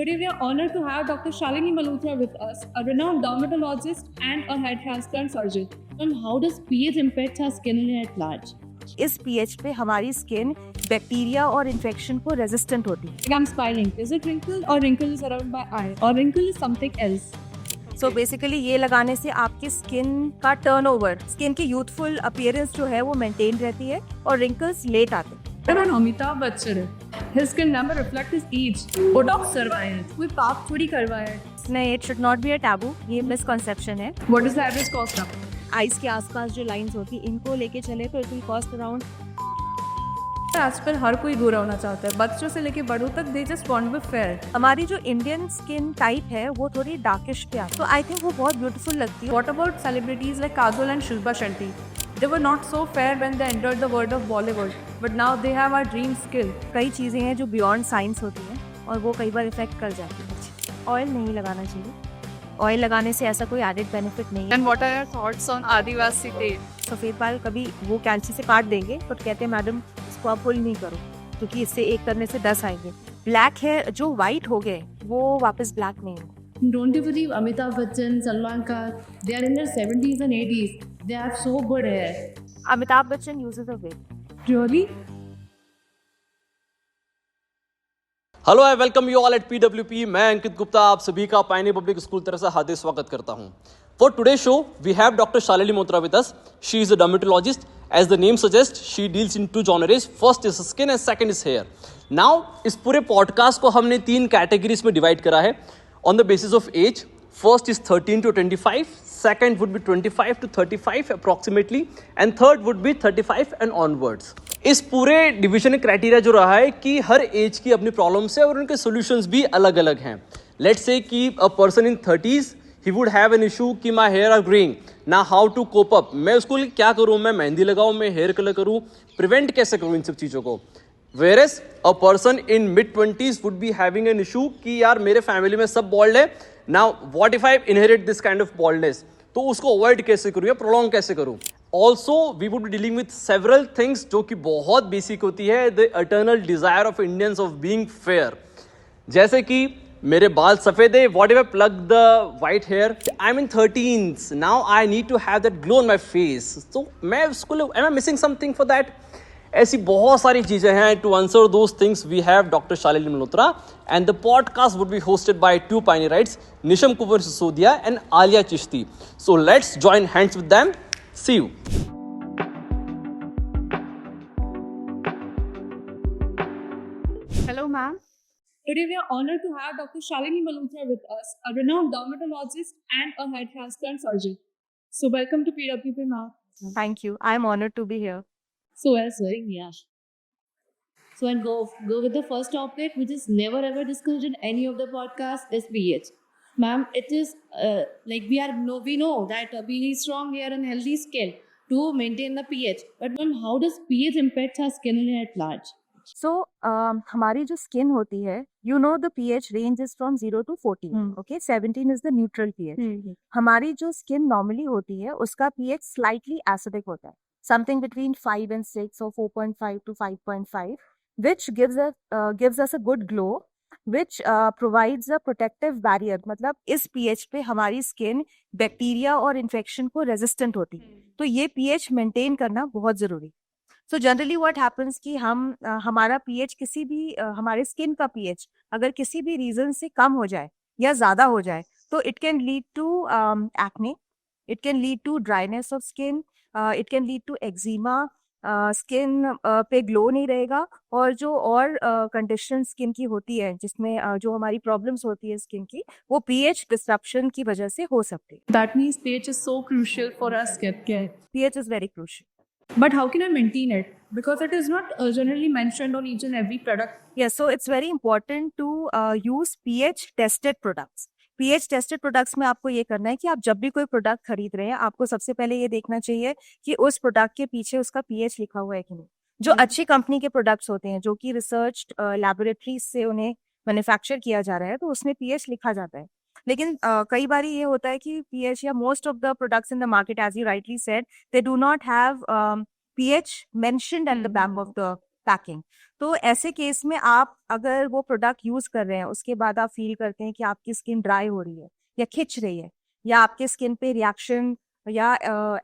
Today we are honored to have Dr. Shalini Malhotra with us, a renowned dermatologist and a head transplant surgeon. And how does pH impact our skin at large? इस pH पे हमारी skin bacteria और infection को resistant होती है. Like I'm smiling. Is it wrinkle or wrinkle is around my eye? Or wrinkle is something else? So basically ये लगाने से आपकी स्किन का टर्नओवर, स्किन की यूथफुल अपीयरेंस जो है वो मेंटेन रहती है और रिंकल्स लेट आते हैं. Around Amitabh Bachchan. His skin never reflects his age. Botox करवाया है. कोई पाप थोड़ी करवाया है. नहीं, it should not be a taboo. ये मिसकंसेप्शन है. What is the average cost of? Eyes के आसपास जो लाइंस होती है इनको लेके चले तो इट विल कॉस्ट अराउंड. आजकल हर कोई गोरा होना चाहता है. बच्चों से लेके बड़ों तक they just want to be fair. हमारी जो इंडियन स्किन टाइप है वो थोड़ी डार्किश पे आती है, तो आई थिंक वो बहुत ब्यूटीफुल लगती है. What about celebrities like Kajol and Shilpa Shetty? They were not so fair when they entered the world of Bollywood, but now they have our dream skill. कई चीज़ें हैं जो बियॉन्ड साइंस होती हैं और वो कई बार इफेक्ट कर जाती है. ऑयल नहीं लगाना चाहिए. ऑयल लगाने से ऐसा कोई एडेड बेनिफिट नहीं है. And what are your thoughts on Adivasi Tel? सफ़ेद बाल कभी वो कैंची से काट देंगे तो कहते हैं मैडम इसको आप पुल नहीं करो क्योंकि इससे एक करने से 10 आएंगे. ब्लैक है जो वाइट हो गए वो वापस ब्लैक नहीं होंगे. Don't you believe Amitabh Bachchan, Salman Khan, they are in their 70s and 80s. They have so good hair. Amitabh Bachchan uses a wig. Really? Hello I welcome you all at PWP. मैं अंकित गुप्ता आप सभी का पायनी public school तरफ से हार्दिक स्वागत करता हूं. For today show we have doctor Shalini Motra with us. She is a dermatologist. As the name suggest she deals in two genres. First is skin and second is hair. Now इस पूरे podcast को हमने 3 categories में divide करा है on the basis of age. First is 13 to 25, second would be 25 to 35 approximately, and third would be 35 and onwards. इस पूरे division criteria जो रहा है कि हर एज की अपनी प्रॉब्लम्स है और उनके सॉल्यूशंस भी अलग अलग हैं. लेट्स से कि a person in 30s he would have an issue कि माई हेयर आर ग्रोइंग. ना हाउ टू कोप अप. मैं उसको क्या करूँ, मैं मेहंदी लगाऊँ, मैं हेयर कलर करूँ, प्रिवेंट कैसे करूँ इन सब चीज़ों को. Whereas a person in mid-20s would be having an issue कि यार मेरे फैमिली में सब बॉल्ड है. Now what if I inherit this kind of baldness? तो उसको अवॉइड कैसे करूँ या प्रोलॉन्ग कैसे करूँ. Also we would be dealing with several things जो कि बहुत बेसिक होती है. The eternal desire of Indians of being fair. जैसे कि मेरे बाल सफेद है. What if I pluck the white hair. I am in 13s. Now I need to have that glow on my face. तो मैं उसको am I missing something for that. ऐसी बहुत सारी चीजें हैं. To answer those things we have doctor Shalini Malhotra and the podcast would be hosted by 2 pioneerites, Nisham Kunwar Sisodia and Aliya Chishti. So let's join hands with them. See you. Hello, ma'am. Today we are honored to have Dr. Shalini Malhotra with us, a renowned dermatologist and a head transplant surgeon. So welcome to PWP, ma'am. Thank you. I am honoured to be here. So well, swearing, yeah. So and go with the first topic, which is never ever discussed in any of the podcasts, is pH. Ma'am, it is like we know that being strong hair and healthy skin to maintain the pH. But ma'am, how does pH impact our skin at large? सो हमारी जो skin होती है you know the pH range is from 0 to 14. Okay, 17 is the neutral pH. हमारी जो skin normally होती है उसका pH slightly acidic होता है, something between 5 and 6 or 4.5 to 5.5, which gives us a good glow, which provides a protective barrier. मतलब इस pH पे हमारी स्किन बैक्टीरिया और इन्फेक्शन को रेजिस्टेंट होती है. तो ये pH मेंटेन करना बहुत जरूरी. सो जनरली व्हाट हैपन्स कि हमारा pH किसी भी हमारे स्किन का pH अगर किसी भी रीजन से कम हो जाए या ज्यादा हो जाए तो it can lead to acne, it can lead to dryness of skin, it can lead to eczema. Skin पे ग्लो नहीं रहेगा और जो और कंडीशन स्किन की होती है जिसमें जो हमारी प्रॉब्लम्स होती है स्किन की वो pH डिस्ट्रप्शन की वजह से हो सकती है. That means pH is so crucial for our skin care. pH is very crucial. But how can I maintain it? Because it is not generally mentioned on each and every product. Yes, so it's very important to use pH tested products. pH tested products में आपको ये करना है कि आप जब भी कोई प्रोडक्ट खरीद रहे हैं आपको सबसे पहले ये देखना चाहिए कि उस प्रोडक्ट के पीछे उसका pH लिखा हुआ है कि नहीं. जो अच्छी कंपनी के प्रोडक्ट्स होते हैं जो कि रिसर्च लैबोरेटरीज से उन्हें मैन्युफैक्चर किया जा रहा है तो उसमें pH लिखा जाता है. लेकिन कई बार ये होता है कि pH या most of the products in the market as you rightly said they do not have pH mentioned at the back of the packing. तो ऐसे केस में आप अगर वो प्रोडक्ट यूज कर रहे हैं, उसके बाद आप फील करते हैं कि आपकी स्किन ड्राई हो रही है या खिंच रही है या आपके स्किन पे रिएक्शन या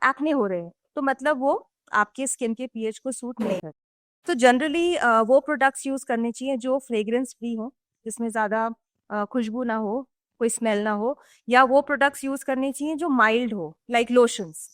एक्ने हो रहे हैं, तो मतलब वो आपके स्किन के पीएच को सूट नहीं करते। तो जनरली वो प्रोडक्ट्स यूज करने चाहिए जो फ्रेग्रेंस फ्री हो, जिसमें ज्यादा खुशबू ना हो, कोई स्मेल ना हो, या वो प्रोडक्ट्स यूज करने चाहिए जो माइल्ड हो, लाइक लोशंस,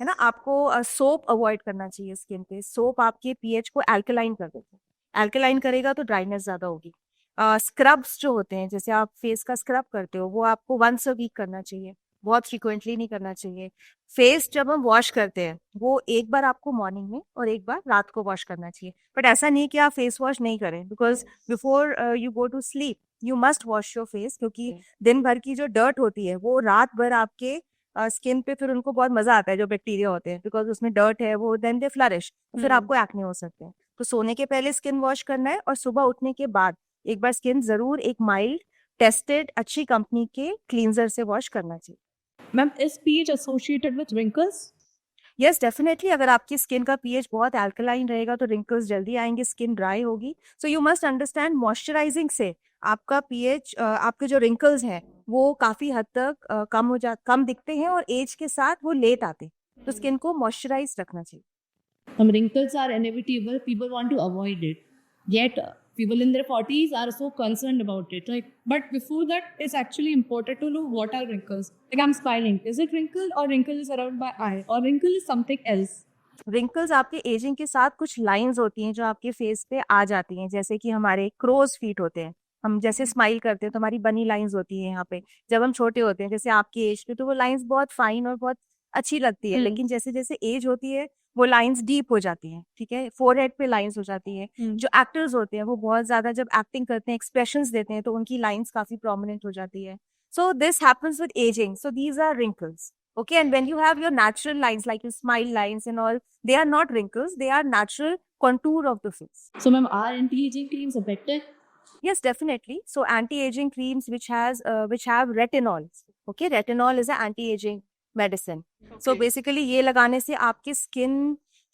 है ना। आपको सोप अवॉइड करना चाहिए स्किन पे। सोप आपके पीएच को अल्कलाइन कर देता है, अल्कलाइन करेगा तो ड्राइनेस ज्यादा होगी। स्क्रब्स जो होते हैं, जैसे आप फेस का स्क्रब करते हो, वो आपको वंस अ वीक करना चाहिए, बहुत फ्रिक्वेंटली नहीं करना चाहिए। फेस जब हम वॉश करते हैं, वो एक बार आपको मॉर्निंग में और एक बार रात को वॉश करना चाहिए। बट ऐसा नहीं कि आप फेस वॉश नहीं करें, because before you go to sleep you must wash your face, क्योंकि दिन भर की जो डर्ट होती है वो रात भर आपके स्किन पे फिर उनको बहुत मजा आता है, जो बैक्टीरिया होते हैं, बिकॉज उसमें डर्ट है, वो देन दे फ्लरिश, फिर आपको एक्ने हो सकते हैं। तो सोने के पहले स्किन वॉश करना है और सुबह उठने के बाद एक बार स्किन जरूर एक माइल्ड टेस्टेड अच्छी कंपनी के क्लींजर से वॉश करना चाहिए। Ma'am, is pH associated with wrinkles? Yes definitely, अगर आपकी स्किन का पीएच बहुत अल्कलाइन रहेगा तो रिंकल्स जल्दी आएंगे, स्किन ड्राई होगी। So you must understand, moisturising से आपका पीएच, आपके जो रिंकल्स हैं वो काफी हद तक कम दिखते हैं और एज के साथ वो लेट आते हैं। तो स्किन को मॉइस्चराइज रखना चाहिए। Wrinkles are inevitable. People want to avoid it. Yet, people in their 40s are so concerned about it. Like, but before that, it's actually important to know what are wrinkles. Like, I'm smiling. Is it wrinkle or wrinkle is around my eye? Or wrinkle is something else? Wrinkles आपके ageing के साथ कुछ lines होती हैं जो आपके face पे आ जाती हैं, जैसे कि हमारे क्रोज फीट होते हैं। हम जैसे स्माइल करते हैं तो हमारी बनी लाइंस होती है यहाँ पे, जब हम छोटे होते हैं, जैसे आपकी एज पे, तो वो लाइंस बहुत फाइन और बहुत अच्छी लगती है। लेकिन जैसे जैसे एज होती है वो लाइंस डीप हो जाती हैं, ठीक है, फोरहेड पे लाइंस हो जाती है। जो एक्टर्स होते हैं वो बहुत ज्यादा जब एक्टिंग करते हैं, एक्सप्रेशंस देते हैं, तो उनकी लाइंस काफी प्रोमिनेंट हो जाती है। So this happens with aging, so these are wrinkles. Okay, and when you have your natural lines, like your smile lines and all, they are not wrinkles, they are natural contour of the face. So, ma'am, are anti-aging creams effective? Yes, definitely. So anti-aging creams which have retinol. Okay, retinol is an anti-aging medicine. So basically ये लगाने से आपकी skin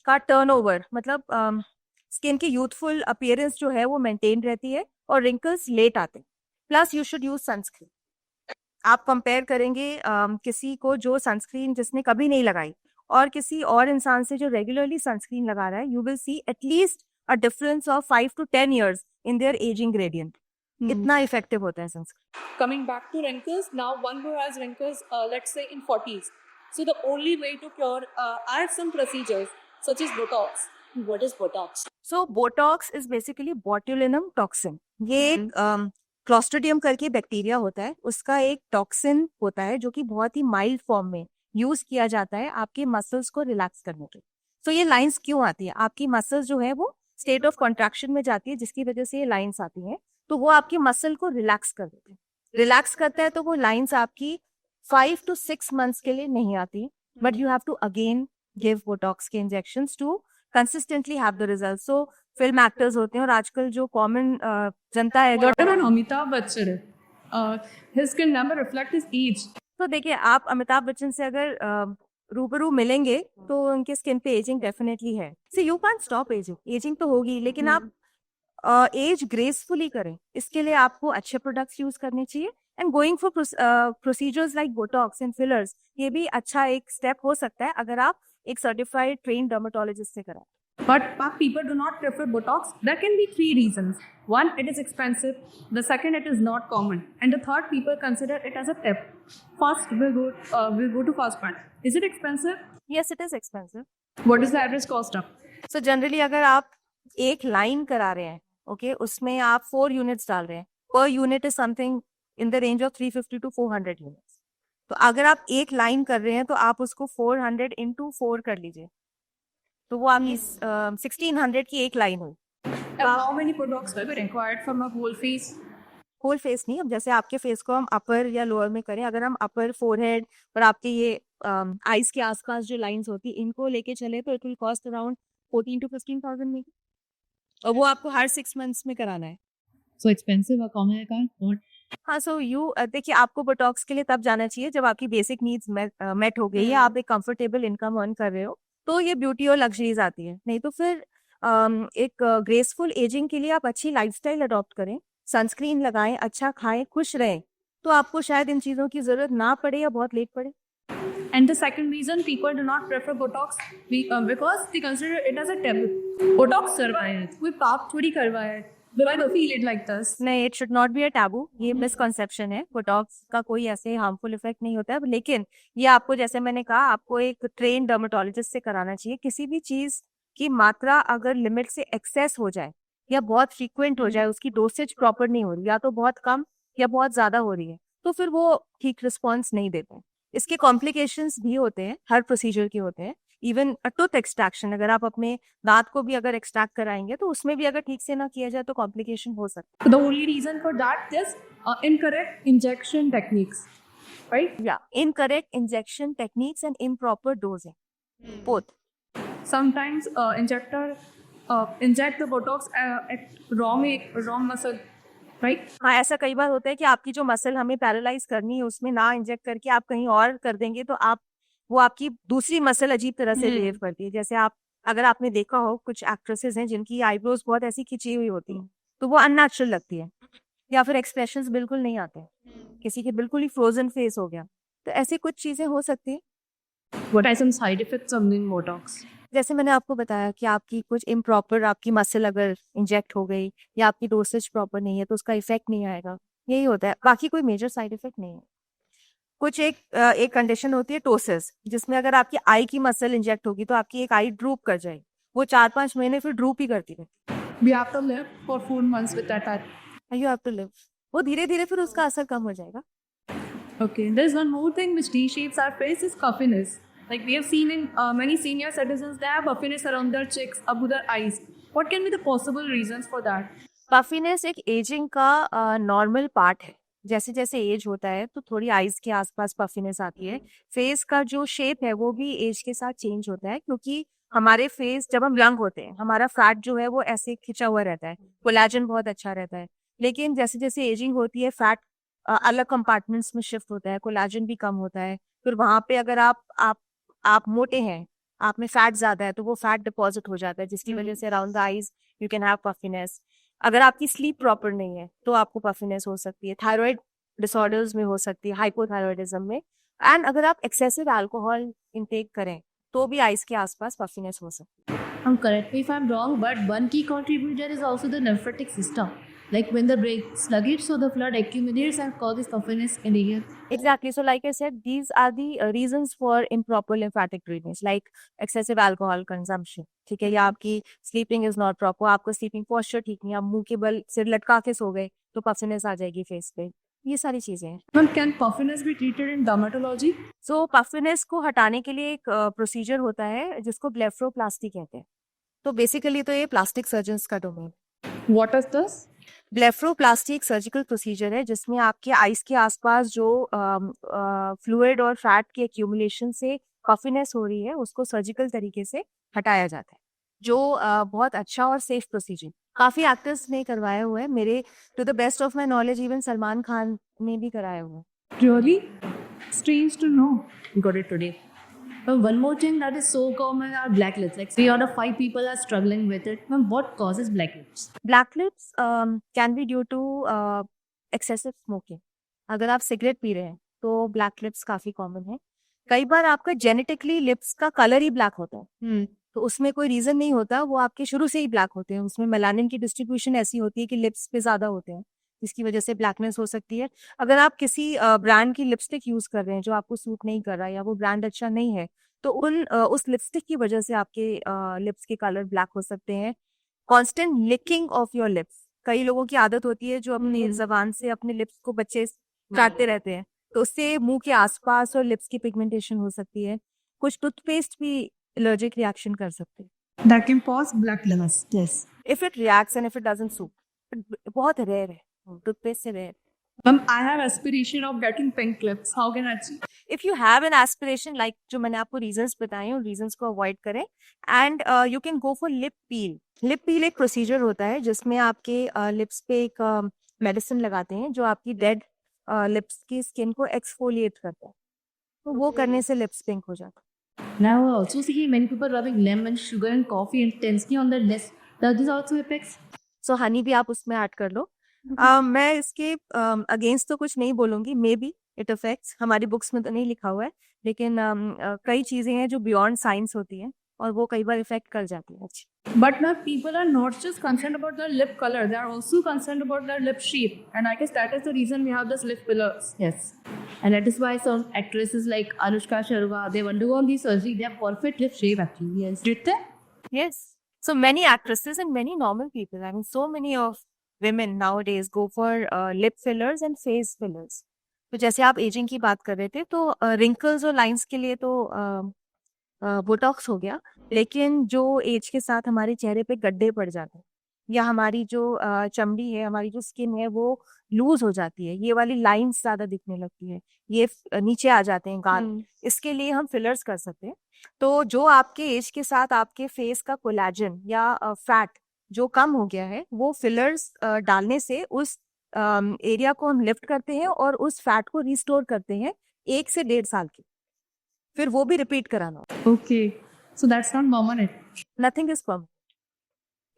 का turnover, मतलब skin की youthful appearance जो है वो maintain रहती है और wrinkles late आते हैं। Plus you should use sunscreen. आप कंपेयर करेंगे किसी को जो सनस्क्रीन जिसने कभी नहीं लगाई और किसी और इंसान से जो रेगुलरली सनस्क्रीन लगा रहा है, you will see at least a difference of 5 to 10 years in their aging gradient. इतना इफेक्टिव होता है sunscreen. Coming back to wrinkles, now one who has wrinkles, let's say in 40s. So the only way to cure, I have some procedures such as Botox. What is Botox? So Botox is basically botulinum toxin. ये एक Clostridium करके bacteria होता है, उसका एक toxin होता है जो कि बहुत ही माइल्ड फॉर्म में यूज किया जाता है आपके मसल्स को रिलैक्स करने के लिए। सो ये लाइंस क्यों आती है, आपकी मसल्स जो है वो स्टेट ऑफ कॉन्ट्रैक्शन में जाती है, जिसकी वजह से ये लाइंस आती हैं। तो वो आपकी मसल को रिलैक्स कर देते हैं, रिलैक्स करता है, तो वो लाइंस आपकी 5 to 6 months के लिए नहीं आती, but you have to again give Botox के injections to consistently have the result. So film actors होते हैं और आजकल जो कॉमन जनता है, What about Amitabh Bachchan? His skin never reflect his age. तो देखिए आप अमिताभ बच्चन से अगर रूबरू मिलेंगे तो उनके स्किन पे एजिंग डेफिनेटली है। See you can stop ageing, ageing तो होगी, लेकिन आप एज ग्रेसफुली करें, इसके लिए आपको अच्छे प्रोडक्ट्स यूज करने चाहिए। And going for procedures like Botox and fillers, ये भी अच्छा एक स्टेप हो सकता है अगर आप एक सर्टिफाइड ट्रेन डर्मेटोलॉजिस्ट से कराएं। But people do not prefer Botox. There can be 3 reasons. One, it is expensive. The second, it is not common. And the third, people consider it as a tip. First, we'll go to first one. Is it expensive? Yes, it is expensive. What is the average cost of? So generally अगर आप एक line करा रहे हैं, okay, उसमें आप 4 units डाल रहे हैं, per unit is something in the range of 350 to 400 units. तो अगर आप एक लाइन कर रहे हैं तो आप उसको 400 into 4 कर लीजिए, तो वो आपकी 1600 की एक लाइन हुई। How many Botox will be required for my whole face? Whole face नहीं, अब जैसे आपके फेस को हम अपर या लोअर में करें, अगर हम अपर फोरहेड और आपके ये आईज के आसपास जो लाइंस होती है इनको लेके चले तो it will cost around 14 to 15,000 में, और वो आपको हर 6 months में कराना है। So expensive or common I can't afford. हाँ, सो यू देखिए आपको बोटॉक्स के लिए तब जाना चाहिए जब आपकी बेसिक नीड्स मेट हो गई है, आप एक कंफर्टेबल इनकम अर्न कर रहे हो, तो ये ब्यूटी और लग्जरीज आती है। नहीं तो फिर एक ग्रेसफुल एजिंग के लिए आप अच्छी लाइफस्टाइल अडॉप्ट करें, सनस्क्रीन लगाएं, अच्छा खाएं, खुश रहें, तो आपको शायद इन चीज़ों की ज़रूरत ना पड़े या बहुत लेट पड़े। And the second reason people do not prefer Botox because they consider it as a taboo. Botox करवाया है, कोई पाप थोड़ी करवाया है. Why do you feel it like this? नहीं, it should not be a taboo, ये मिसकंसेप्शन है। बोटॉक्स का कोई ऐसे हार्मफुल इफेक्ट नहीं होता है, लेकिन ये आपको, जैसे मैंने कहा, आपको एक ट्रेन डर्मेटोलॉजिस्ट से कराना चाहिए। किसी भी चीज की मात्रा अगर लिमिट से एक्सेस हो जाए या बहुत फ्रीक्वेंट हो जाए, उसकी डोसेज प्रॉपर नहीं हो रही, या तो बहुत कम या बहुत ज्यादा हो रही है, तो फिर वो ठीक रिस्पॉन्स नहीं देते हैं। इसके कॉम्प्लिकेशंस भी होते हैं, हर प्रोसीजर के होते हैं। इवन टूथ एक्सट्रैक्शन, अगर आप अपने दांत को भी अगर एक्सट्रैक्ट कराएंगे तो उसमें भी अगर ठीक से ना किया जाए तो कॉम्प्लिकेशन हो सकता The only reason for that is incorrect injection techniques, right? है। या incorrect injection techniques and improper dosing, both. Sometimes injector inject the Botox at wrong muscle, right? हाँ, ऐसा कई बार होता है कि आपकी जो मसल हमें पैरालाइज करनी है उसमें ना इंजेक्ट करके आप कहीं और कर देंगे, तो वो आपकी दूसरी मसल अजीब तरह से बिहेव करती है। जैसे अगर आपने देखा हो, कुछ एक्ट्रेसेस हैं जिनकी आईब्रोज बहुत ऐसी खिंची हुई होती हैं, तो वो अननेचुरल लगती है, या फिर एक्सप्रेशंस बिल्कुल नहीं आते हैं, किसी के बिल्कुल ही फ्रोजन फेस हो गया, तो ऐसी कुछ चीजें हो सकती हैं। What are some side effects of doing Botox? जैसे मैंने आपको बताया कि आपकी कुछ इम्प्रॉपर आपकी मसल अगर इंजेक्ट हो गई या आपकी डोसेज प्रॉपर नहीं है तो उसका इफेक्ट नहीं आएगा, यही होता है, बाकी कोई मेजर साइड इफेक्ट नहीं है। कुछ एक कंडीशन होती है टोसिस, जिसमें अगर आपकी आई की मसल इंजेक्ट होगी तो आपकी एक आई ड्रूप कर जाएगी, वो 4-5 महीने फिर ड्रूप ही करती रहती We have to live for 4 months with that. है। यू हैव टू लिव, वो धीरे धीरे फिर उसका असर कम हो जाएगा। Okay, there's one more thing which reshapes our face is puffiness. Like we have seen in many senior citizens, they have puffiness around their cheeks, above their eyes. What can be the possible reasons for that? Puffiness एक ageing का normal part है। जैसे जैसे as होता है तो थोड़ी eyes के आसपास पफिनेस आती है। फेस का जो शेप है वो भी एज के साथ चेंज होता है, क्योंकि हमारे फेस, जब हम यंग होते हैं, हमारा फैट जो है वो ऐसे खिंचा हुआ रहता है, कोलेजन बहुत अच्छा रहता है। लेकिन जैसे जैसे एजिंग होती है, फैट अलग कंपार्टमेंट्स में शिफ्ट होता है, कोलेजन भी कम होता है। फिर वहां पे अगर आप मोटे हैं, आप में फैट ज्यादा है, तो वो फैट डिपॉजिट हो जाता है, जिसकी वजह से around the eyes you can have puffiness. अगर आपकी स्लीप प्रॉपर नहीं है तो आपको पफिनेस हो सकती है, थायराइड डिसऑर्डर्स में हो सकती है, हाइपोथायराइडिज्म में, एंड अगर आप एक्सेसिव अल्कोहल इंटेक करें तो भी आइज के आसपास पफिनेस हो सकती है। Correct me if I'm wrong, but one key contributor is also the lymphatic system. Like when the brain is sluggish, so the blood accumulates and causes puffiness in the ear. Exactly. So like I said, these are the reasons for improper lymphatic drainage, like excessive alcohol consumption. ठीक है, या आपकी sleeping is not proper, आपको sleeping posture ठीक नहीं, आप मुंह के बल सिर लटका के सो गए तो puffiness आ जाएगी फेस पे। ये सारी चीजें हैं। Ma'am, can puffiness be treated in dermatology? So puffiness को हटाने के लिए एक प्रोसीजर होता है जिसको ब्लेफरोप्लास्टी कहते हैं। तो बेसिकली तो ये प्लास्टिक सर्जन्स का डोमेन। What is this? ब्लेफरोप्लास्टी एक सर्जिकल प्रोसीजर है जिसमें आपके आइस के आसपास जो फ्लूइड और फैट के एक्यूमुलेशन से पफिनेस हो रही है उसको सर्जिकल तरीके से हटाया जाता है, जो बहुत अच्छा और सेफ प्रोसीजर। काफी एक्टर्स ने करवाया हुआ है, मेरे to the best of my knowledge even Salman Khan ने भी कराया हुआ है। Really? Strange to know. Got it today. One more thing that is so common are black lips. Like 3 out of 5 people are struggling with it. Ma'am, what causes black lips? Black lips can be due to excessive smoking. अगर आप cigarette P रहे हैं तो black lips काफी common है। कई बार आपका genetically lips का कलर ही ब्लैक होता है, तो उसमें कोई रीजन नहीं होता, वो आपके शुरू से ही ब्लैक होते हैं। उसमें मेलानिन की डिस्ट्रीब्यूशन ऐसी होती है कि लिप्स पे ज्यादा होते हैं, जिसकी वजह से ब्लैकनेस हो सकती है। अगर आप किसी ब्रांड की लिपस्टिक यूज कर रहे हैं जो आपको सूट नहीं कर रहा या वो ब्रांड अच्छा नहीं है, तो उस लिपस्टिक की वजह से आपके लिप्स के कलर ब्लैक हो सकते हैं। Constant licking of your lips, कई लोगों की आदत होती है जो अपनी जबान से अपने लिप्स को बच्चे काटते रहते हैं, तो उससे मुंह के आसपास और लिप्स की पिगमेंटेशन हो सकती है। कुछ टूथपेस्ट भी एलर्जिक रिएक्शन कर सकते हैं। That can cause black lips. Yes. If it reacts and if it doesn't suit, बहुत रेयर है, टूथपेस्ट से rare. Ma'am, I have aspiration of getting pink lips. How can I achieve? If you have an aspiration, like जो मैंने आपको reasons बताए हैं, उन reasons को अवॉइड करें, and you can go for lip peel. Lip peel एक procedure होता है जिसमें आपके लिप्स पे एक मेडिसिन लगाते हैं जो आपकी डेड लिप्स की स्किन को एक्सफोलिएट करता है, तो वो करने से लिप्स पिंक हो जाता है। Now I also see many people rubbing lemon, sugar and coffee intensely on their lips. Does this also affects? सो हनी भी आप उसमें ऐड कर लो. मैं इसके अगेंस्ट तो कुछ नहीं बोलूंगी. मे बी इट अफेक्ट्स, हमारी बुक्स में तो नहीं लिखा हुआ है, लेकिन कई चीजें हैं जो बियॉन्ड साइंस होती हैं और वो कई बार इफेक्ट कर जाती है. But now people are not just concerned about their lip color, they are also concerned about their lip shape. And I guess that is the reason we have this lip fillers. Yes. And that is why some actresses like Anushka Sharma, they've undergone the surgery. They have perfect lip shape actually. Yes. Did they? Yes. So many actresses and many normal people. I mean, so many of women nowadays go for lip fillers and face fillers. तो जैसे आप ageing की बात कर रहे थे, तो wrinkles और लाइंस के लिए तो बोटॉक्स हो गया, लेकिन जो एज के साथ हमारे चेहरे पे गड्ढे पड़ जाते हैं या हमारी जो चमड़ी है, हमारी जो स्किन है वो लूज हो जाती है, ये वाली लाइंस ज्यादा दिखने लगती है, ये नीचे आ जाते हैं गाल, इसके लिए हम फिलर्स कर सकते हैं. तो जो आपके एज के साथ आपके फेस का कोलेजन या फैट जो कम हो गया है, वो फिलर्स डालने से उस एरिया को हम लिफ्ट करते हैं और उस फैट को रिस्टोर करते हैं 1 से 1.5 साल के, फिर वो भी रिपीट कराना. Okay. So that's not permanent. Nothing is permanent.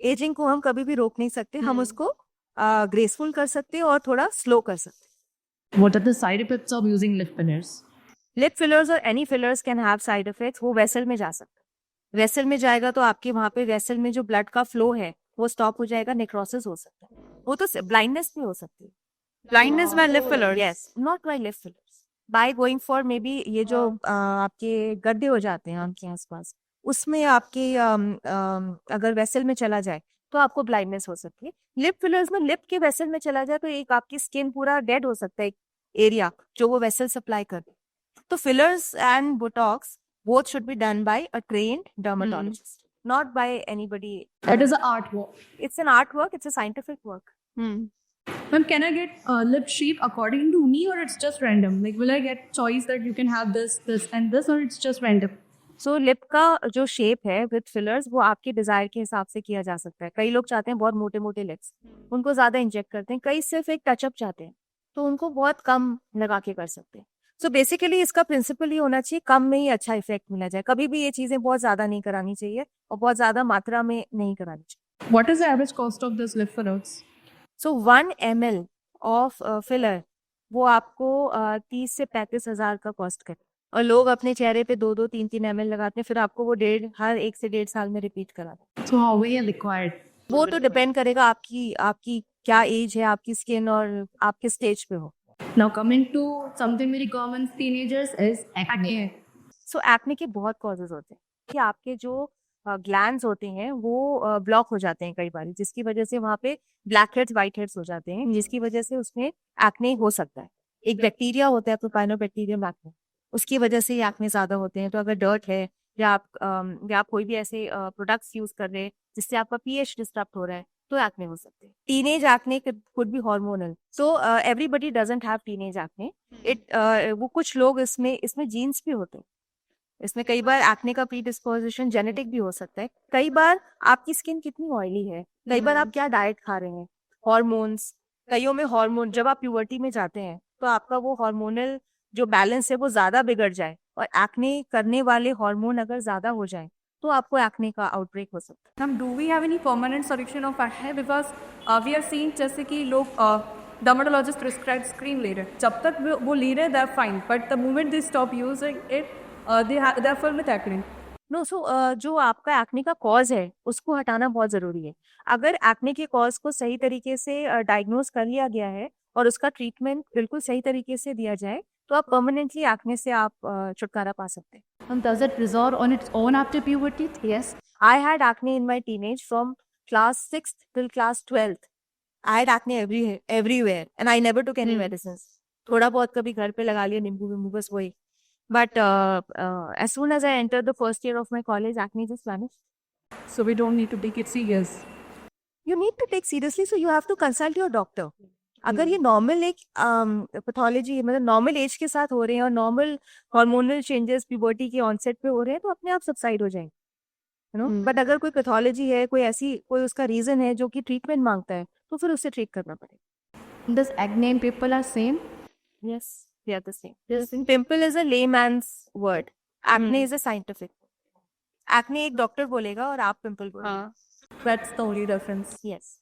Ageing को हम कभी भी रोक नहीं सकते, हम उसको ग्रेसफुल कर सकते हैं और थोड़ा स्लो कर सकते हैं. What are the side effects of using lip fillers? Lip fillers और any fillers can have side effects. वो वेसल में जा सकता है, वेसल में जाएगा तो आपके वहां पे वेसल में जो ब्लड का फ्लो है वो स्टॉप हो जाएगा, नेक्रोसिस हो सकता है, वो तो ब्लाइंडनेस भी हो सकती है. Blindness by lip fillers. Yes, not by lip fillers, by going for maybe ये जो आपके गड्ढे हो जाते हैं आंख के आसपास, उसमें आपके अगर वेसल में चला जाए तो आपको ब्लाइंडनेस हो सकती है. लिप फिलर्स में लिप के वेसल में चला जाए तो एक आपकी स्किन पूरा डेड हो सकता है, एक एरिया जो वो वेसल सप्लाई कर. तो fillers and Botox both should be done by a trained dermatologist, not by anybody. That is an artwork. It's an artwork, it's a scientific work. Ma'am, can I get lip shape according to me or it's just random? Like, will I get choice that you can have this, this, and this, or it's just random? So lip का जो shape है with fillers वो आपके Dzire के हिसाब से किया जा सकता है. कई लोग चाहते हैं बहुत मोटे मोटे लिप्स, उनको ज्यादा इंजेक्ट करते हैं. कई सिर्फ एक टचअप चाहते हैं तो उनको बहुत कम लगा के कर सकते हैं. सो बेसिकली इसका प्रिंसिपल ये होना चाहिए, कम में ही अच्छा इफेक्ट मिला जाए. कभी भी ये चीजें बहुत ज्यादा नहीं करानी चाहिए और बहुत ज्यादा मात्रा में नहीं करानी चाहिए. What is the average cost of this lip fillers? So 1 ml of filler वो आपको 30 से 35 हजार का कॉस्ट करे, और लोग अपने चेहरे पे 2-2, 3-3 ml लगाते हैं, फिर आपको वो हर 1 से 1.5 साल में रिपीट कराते हैं. So how we are required? वो तो डिपेंड करेगा आपकी क्या एज है, आपकी स्किन और आपके स्टेज पे हो. Now coming to something very common in teenagers is acne. So acne के बहुत कॉजेज होते हैं कि आपके जो ग्लैंड्स होते हैं वो ब्लॉक हो जाते हैं कई बार, जिसकी वजह से वहाँ पे ब्लैक हेड्स व्हाइट हेड्स हो जाते हैं, जिसकी वजह से उसमें एक्ने हो सकता है. एक बैक्टीरिया होता है प्रोपाइनोबैक्टीरियम एक्ने, उसकी वजह से ये एक्ने ज्यादा होते हैं. तो अगर डर्ट है या आप कोई भी ऐसे प्रोडक्ट्स यूज कर रहे हैं जिससे आपका पीएच डिस्टर्ब हो रहा है तो एक्ने हो सकते हैं. Teenage acne could be hormonal. So everybody doesn't have teenage acne. वो कुछ लोग इसमें जीन्स भी होते हैं. इसमें कई बार एक्ने का प्री डिस्पोजिशन जेनेटिक भी हो सकता है. कई बार आपकी स्किन कितनी ऑयली है, कई बार आप क्या डाइट खा रहे हैं, हॉर्मोन्स, कईयों में हार्मोन, जब आप प्यूबर्टी में जाते हैं तो आपका वो हार्मोनल जो बैलेंस है वो ज्यादा बिगड़ जाए और एक्ने करने वाले हार्मोन अगर ज्यादा हो जाए तो आपको एक्ने का आउटब्रेक हो सकता है. Ma'am, do we have any permanent solution of acne? Because we are seeing जैसे कि लोग dermatologist prescribe cream ले रहे हैं, जब तक वो ले रहे हैं they are fine, but the moment they stop using it, they are full with acne. No so जो आपका एक्ने का कॉज है उसको हटाना बहुत जरूरी है. अगर एक्ने के कॉज को सही तरीके से डायग्नोज कर लिया गया है और उसका ट्रीटमेंट बिल्कुल सही तरीके से दिया जाए तो आप परमानेंटली एक्ने से आप छुटकारा पा सकते हैं. And does it resolve on its own after puberty? Yes, I had acne in my teenage from class 6th till class 12th. I had acne everywhere and I never took any medicines. थोड़ा बहुत कभी घर पे लगा लिया नींबू वींबू, बस वही. But as soon as I entered the first year of my college, acne just vanished. So we don't need to take it serious. You need to take seriously, so you have to consult your doctor. अगर ये normal एक pathology मतलब normal as के साथ हो रहे हैं और नॉर्मल हार्मोनल चेंजेस प्यूबर्टी के ऑनसेट पे हो रहे हैं तो अपने आप सबसाइड हो जाएंगे, यू नो. बट अगर कोई पैथोलॉजी है, कोई उसका रीजन है जो कि ट्रीटमेंट मांगता है तो फिर उसे ट्रीट करना पड़ेगा. Does acne in people are same? Yes, they are the same. Pimple is a layman's word. Acne is a scientific, acne एक डॉक्टर बोलेगा और आप पिंपल बोलेगा. हाँ, that's the only difference. Yes.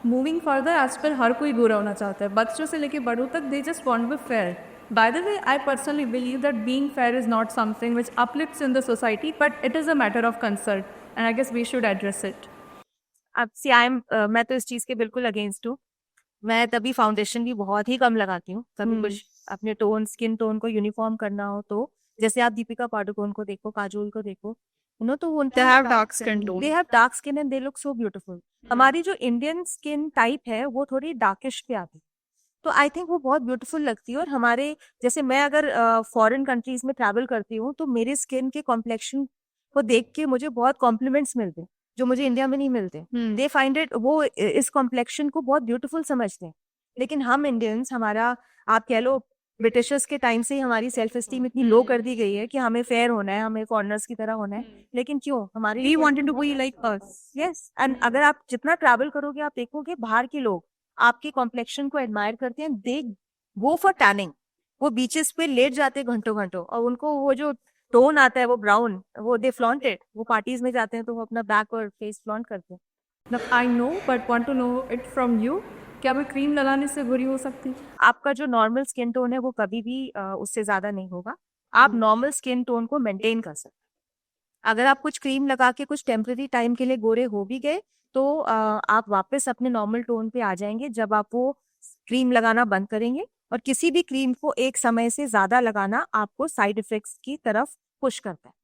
Moving further, आज पर हर कोई गोरा होना चाहता है, बच्चों से लेके बड़ों तक. They just want be fair. By the way, I personally believe that being fair is not something which uplifts in the society, but it is a matter of concern and I guess we should address it. अब सी मैं तो इस चीज के बिल्कुल against हूँ. मैं तभी फाउंडेशन भी बहुत ही कम लगाती हूँ. कभी कुछ अपने स्किन टोन को यूनिफॉर्म करना हो तो, जैसे आप दीपिका पादुकोण को देखो, काजोल को देखो, तो They have dark skin tone. They have dark skin and they look so beautiful. हमारी जो इंडियन स्किन टाइप है वो थोड़ी डार्किश पे आती है, तो आई थिंक वो बहुत ब्यूटीफुल लगती है. और हमारे जैसे मैं अगर फॉरेन कंट्रीज में ट्रैवल करती हूँ तो मेरे स्किन के कॉम्प्लेक्शन को देख के मुझे बहुत कॉम्प्लीमेंट्स मिलते हैं जो मुझे इंडिया में नहीं मिलते. दे फाइंड इट, वो इस कॉम्प्लेक्शन को बहुत ब्यूटीफुल समझते हैं. लेकिन हम इंडियंस, हमारा आप कह लो ब्रिटिशर्स के टाइम से ही हमारी सेल्फ एस्टीम इतनी लो कर दी गई है कि हमें फेयर होना है, हमें फॉरेनर्स की तरह होना है. लेकिन क्यों हमारे We wanted to be like us. Yes. And अगर आप जितना ट्रैवल करोगे आप देखोगे बाहर के लोग आपके कॉम्प्लेक्शन को एडमायर करते हैं. दे गो फॉर टैनिंग. वो बीचेस पे लेट जाते हैं घंटों घंटों, और उनको वो जो टोन आता है वो ब्राउन, वो दे फ्लॉन्ट इट. वो पार्टीज में जाते हैं तो वो अपना बैक और फेस फ्लॉन्ट करते हैं. Now, I know, but want to know it from you. क्या मैं क्रीम लगाने से बुरी हो सकती? आपका जो नॉर्मल स्किन टोन है वो कभी भी उससे ज्यादा नहीं होगा. आप नॉर्मल स्किन टोन को मेंटेन कर सकते हैं. अगर आप कुछ क्रीम लगा के कुछ टेम्पररी टाइम के लिए गोरे हो भी गए तो आप वापस अपने नॉर्मल टोन पे आ जाएंगे जब आप वो क्रीम लगाना बंद करेंगे. और किसी भी क्रीम को एक समय से ज्यादा लगाना आपको साइड इफेक्ट्स की तरफ पुश करता है.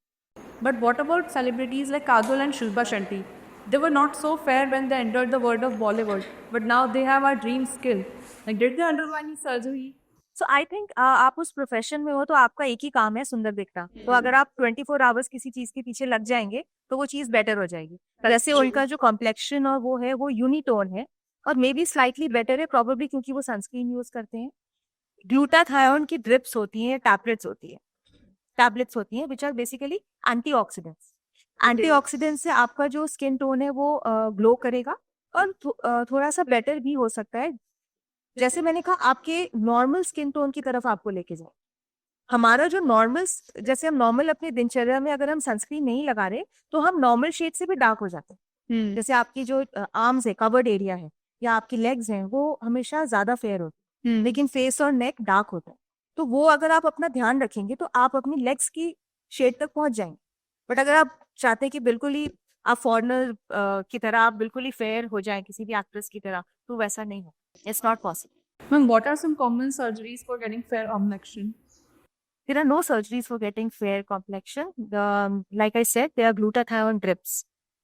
But what about celebrities like Kajol and Shilpa Shetty? They were not so fair when they entered the world of Bollywood, but now they have our dream skill. Like, did they undergo any surgery? So I think आप उस profession में हो तो आपका एक ही काम है सुंदर दिखना. तो अगर आप 24 आवर्स किसी चीज के पीछे लग जाएंगे तो वो चीज बेटर हो जाएगी. जैसे उनका जो कॉम्प्लेक्शन और वो है वो यूनिटोन है और मे बी स्लाइटली बेटर है, प्रोबेबली क्योंकि वो सनस्क्रीन यूज करते हैं. ग्लूटाथायोन की ड्रिप्स होती हैं, टैबलेट्स होती हैं which are basically antioxidants. Antioxidant से आपका जो स्किन टोन है वो ग्लो करेगा और थोड़ा सा बेटर भी हो सकता है. जैसे मैंने कहा आपके नॉर्मल स्किन टोन की तरफ आपको लेके जाए. हमारा जो नॉर्मल, जैसे हम नॉर्मल अपने दिनचर्या में अगर हम सनस्क्रीन नहीं लगा रहे तो हम नॉर्मल शेड से भी डार्क हो जाते हैं. जैसे आपकी जो आर्म्स है, कवर्ड एरिया है, या आपकी लेग्स हैं, वो हमेशा ज्यादा फेयर होते हैं, लेकिन फेस और नेक डार्क होता है. तो वो अगर आप अपना ध्यान रखेंगे तो आप अपनी लेग्स की शेड तक पहुंच जाएंगे. बट अगर आप चाहते हैं कि बिल्कुल ही आप फॉरनर की तरह आप बिल्कुल ही फेयर हो जाएं किसी भी एक्ट्रेस की तरह, तो वैसा नहीं हो. It's not possible. Ma'am, what are some common surgeries for getting fair complexion? There are no surgeries for getting fair complexion. Like I said, there are glutathione drips,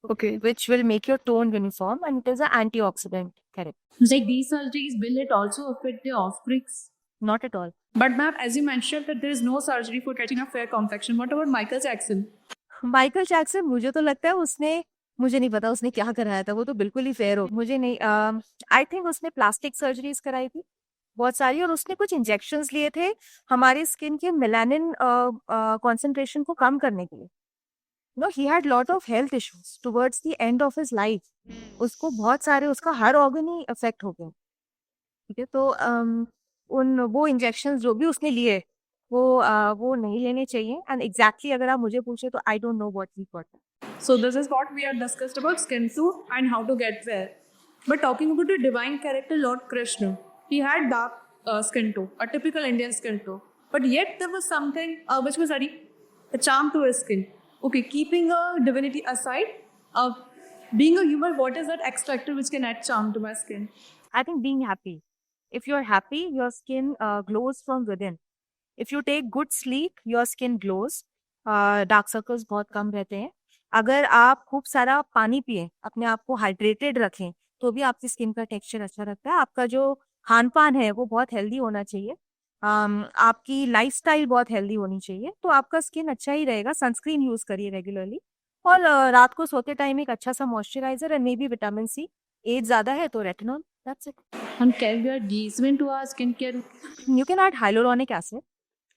Okay. which will make your tone uniform, and it is an antioxidant therapy. Like these surgeries, will it also affect the offsprings? Not at all. But ma'am, as you mentioned that there is no surgery for getting a fair complexion, what about Michael Jackson? Michael Jackson, मुझे तो लगता है मुझे नहीं पता उसने क्या कराया था, वो तो बिल्कुल ही फेयर हो. मुझे नहीं, आई थिंक उसने प्लास्टिक सर्जरीज कराई थी बहुत सारी, और उसने कुछ इंजेक्शंस लिए थे हमारे स्किन के मेलानिन कॉन्सेंट्रेशन को कम करने के लिए. He had lot of health issues towards the end of his life. उसको बहुत सारे, उसका हर ऑर्गन ही अफेक्ट हो गया. ठीक है, तो वो इंजेक्शंस जो भी उसने लिए वो नहीं लेने चाहिए. एंड एग्जैक्टली अगर आप मुझे पूछे तो I don't know what he got. So this is what we have discussed about skin tone and how to get there. But talking about the divine character Lord Krishna, he had dark skin tone, a typical Indian skin tone. But yet there was something which was a charm to his skin. Okay, keeping a divinity aside, being a human, what is that X factor which can add charm to my skin? I think being happy. If you're happy, your skin glows from within. If you take good sleep, your skin glows. Dark circles बहुत कम रहते हैं. अगर आप खूब सारा पानी पिए, अपने आप को हाइड्रेटेड रखें, तो भी आपकी स्किन का टेक्सचर अच्छा लगता है. आपका जो खान पान है वो बहुत हेल्दी होना चाहिए. आपकी लाइफस्टाइल बहुत हेल्दी होनी चाहिए, तो आपका स्किन अच्छा ही रहेगा. सनस्क्रीन यूज करिए रेगुलरली, और रात को सोते टाइम एक अच्छा सा moisturiser and maybe vitamin C. Age ज्यादा है तो retinol. That's it. And can we add ghee to our skincare? You can add hyaluronic acid.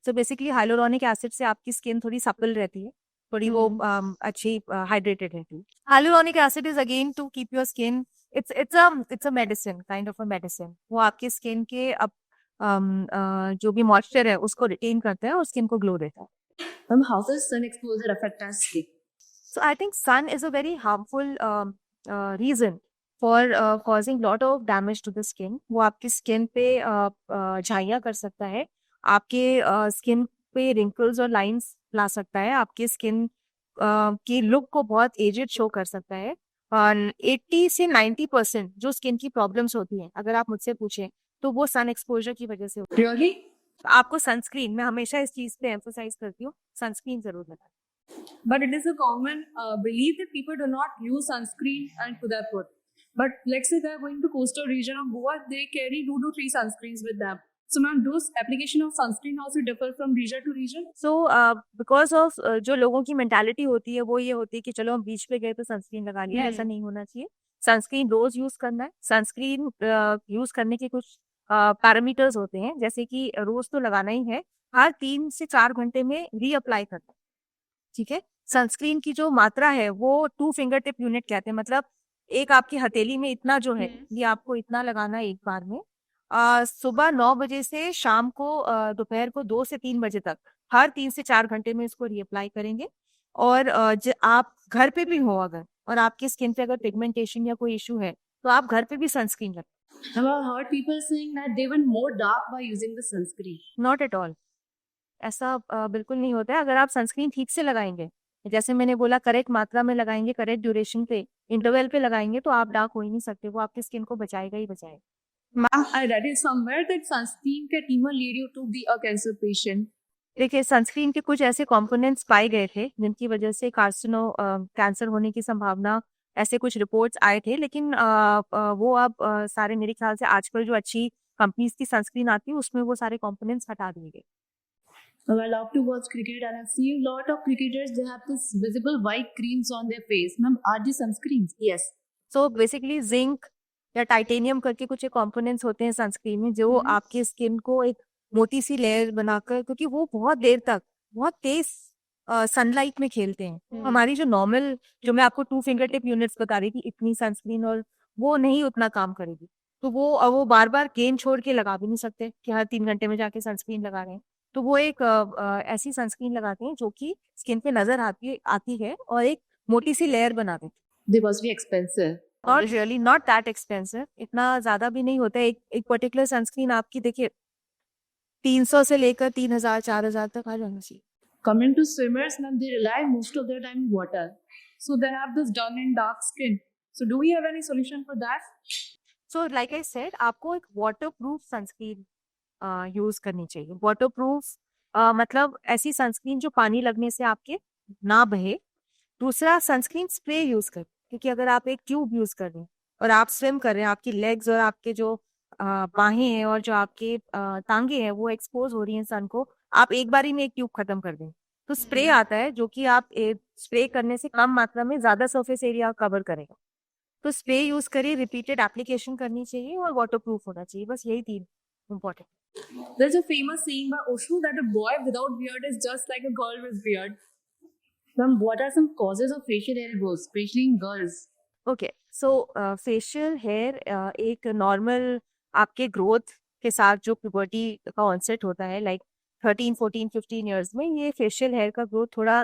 So basically hyaluronic acid से आपकी स्किन थोड़ी सपल रहती है, थोड़ी वो अच्छी हाइड्रेटेड रहती है. Hyaluronic acid is again to keep your skin, it's a medicine, kind of a medicine. वो आपकी स्किन के जो भी मॉइस्चर है उसको रिटेन करता है और स्किन को ग्लो देता है. How does sun exposure affect our skin? So I think sun is a very harmful reason for causing lot of damage to the skin. वो आपकी skin पे झाइयाँ कर सकता है, आपके skin पे wrinkles और lines ला सकता है, आपके skin की look को बहुत aged show कर सकता है. और 80 से 90% जो skin की problems होती हैं, अगर आप मुझसे पूछें, तो वो sun exposure की वजह से होती है. Really? तो आपको sunscreen, मैं हमेशा इस चीज़ पे emphasize करती हूँ, sunscreen जरूर लगाएं. But it is a common belief that people do not use sunscreen and to their foot. But let's say they're going to coastal region of Goa, they carry 2 to 3 sunscreens with them. So ma'am, does application of sunscreen also differ from region to region? So because of जो लोगों की mentality होती है वो ये होती है कि चलो हम बीच पे गए तो सनस्क्रीन लगा लिया. ऐसा नहीं होना चाहिए. सनस्क्रीन रोज यूज करना है. सनस्क्रीन यूज करने के कुछ पैरामीटर्स होते हैं, जैसे कि रोज तो लगाना ही है, हर 3 से 4 घंटे में रीअप्लाई करना है. ठीक है. सनस्क्रीन की जो मात्रा है वो 2 फिंगर टिप यूनिट कहते हैं, मतलब एक आपकी हथेली में इतना जो है ये आपको इतना लगाना है एक बार में. सुबह 9 बजे से शाम को दोपहर को 2 से 3 बजे तक हर 3 से 4 घंटे में इसको रीअप्लाई करेंगे. और आप घर पे भी हो अगर, और आपकी स्किन पे अगर पिगमेंटेशन या कोई इशू है, तो आप घर पे भी सनस्क्रीन लगाएं. Have I heard people saying that they went more dark by using the sunscreen? Not at all. ऐसा बिल्कुल नहीं होता है. अगर आप सनस्क्रीन ठीक से लगाएंगे, जैसे मैंने बोला, करेक्ट मात्रा में लगाएंगे, करेक्ट ड्यूरेशन पे, इंटरवल पे लगाएंगे, तो आप डार्क हो ही नहीं सकते. वो आपकी स्किन को बचाएगा ही बचाएगा. Ma'am, I read it somewhere that sunscreen can even lead you to be a cancer patient. देखिए, सनस्क्रीन के कुछ ऐसे कंपोनेंट्स पाए गए थे जिनकी वजह से कैंसर होने की संभावना, ऐसे कुछ रिपोर्ट्स आए थे. लेकिन वो अब सारे, मेरे ख्याल से आजकल जो अच्छी कंपनीज की सनस्क्रीन आती है उसमें वो सारे कंपोनेंट्स हटा दिए गए. Well, I love to watch cricket and I've seen a lot of cricketers, they have this visible white creams on their face. Ma'am, are these sunscreens? Yes. So basically zinc या titanium करके कुछ components होते हैं sunscreen में, जो आपकी skin को एक मोटी सी लेयर बनाकर, क्योंकि वो बहुत देर तक बहुत तेज सनलाइट में खेलते हैं. हमारी जो नॉर्मल, जो मैं आपको 2 फिंगर टिप यूनिट्स बता रही थी, इतनी सनस्क्रीन, और वो नहीं उतना काम करेगी. तो वो बार बार गेंद छोड़ के लगा भी नहीं सकते कि हर 3 घंटे में जाके सनस्क्रीन लगा रहे हैं. तो वो एक ऐसी सनस्क्रीन लगाते हैं जो कि स्किन पे नजर आती है और एक मोटी सी लेयर बना देती है. They must be expensive. Not really, not that expensive. इतना ज्यादा भी नहीं होता है. एक पर्टिकुलर सनस्क्रीन आपकी देखिए 300 से लेकर 3000 4000 तक आ जाना चाहिए. Coming to swimmers, ma'am, they rely most of their time on water. So they have this done in dark skin. So do we have any solution for that? So like I said, आपको एक water proof sunscreen use करनी चाहिए. Water proof मतलब ऐसी sunscreen जो पानी लगने से आपके ना बहे. दूसरा, सनस्क्रीन स्प्रे यूज कर, क्योंकि अगर आप एक ट्यूब यूज कर रहे हैं और आप स्विम कर रहे हैं, आपकी लेग्स और आपके जो बाहें हैं और जो आपके टांगे हैं वो एक्सपोज हो रही हैं सन को, आप एक बारी में एक ट्यूब खत्म कर दें. तो स्प्रे आता है जो कि आप स्प्रे करने से कम मात्रा में ज्यादा सरफेस एरिया कवर करेगा. तो स्प्रे यूज करिए, रिपीटेड एप्लीकेशन करनी चाहिए और वाटर प्रूफ होना चाहिए. बस यही 3 important. There's a famous saying by Osho that a boy without beard is just like a girl with beard. Ma'am, what are some causes of facial hair growth, especially in girls? Okay. So facial hair एक normal आपके growth के साथ जो puberty का onset होता है, like 13 14 15 years में, ये फेशियल हेयर का ग्रोथ थोड़ा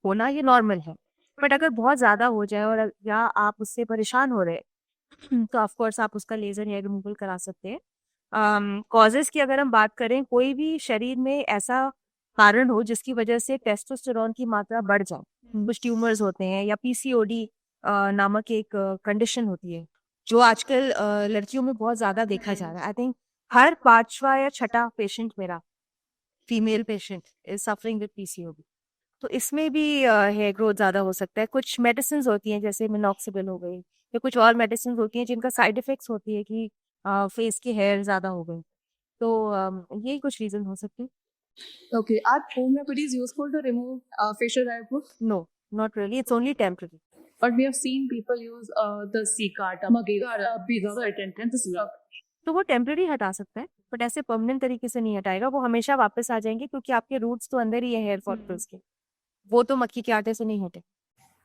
होना ये नॉर्मल है. बट अगर बहुत ज़्यादा हो जाए और या आप उससे परेशान हो रहे हैं, तो ऑफ कोर्स आप उसका लेज़र हेयर रिमूवल करा सकते हैं. कॉजेज़ की अगर हम बात करें, कोई भी शरीर में ऐसा कारण हो जिसकी वजह से टेस्टोस्टेरोन की मात्रा बढ़ जाए, कुछ ट्यूमर्स होते हैं, या पीसीओडी नामक एक कंडीशन होती है जो आजकल लड़कियों में बहुत ज्यादा देखा जा रहा है. आई थिंक हर 5वां या 6ठा पेशेंट मेरा female patient is suffering with PCOD. तो इसमें भी हेयर ग्रोथ ज्यादा हो सकता है. कुछ मेडिसिन होती हैं जैसे मिनॉक्सिडिल हो गई, या कुछ और मेडिसिन होती हैं जिनका साइड इफेक्ट्स होती है कि फेस के हेयर ज्यादा हो गए. तो यही कुछ रीजन हो सकते हैं. Okay, are homeopathies useful to remove facial hair growth? No, not really. It's only temporary. But we have seen people use the Cicat, Bigart, and this stuff. तो वो टेम्पररी हटा सकता है, बट ऐसे परमानेंट तरीके से नहीं हटाएगा. वो हमेशा वापस आ जाएंगे क्योंकि आपके रूट्स तो अंदर ही है हेयर फॉलिकल्स के. वो तो मक्खी के आटे से नहीं हटे.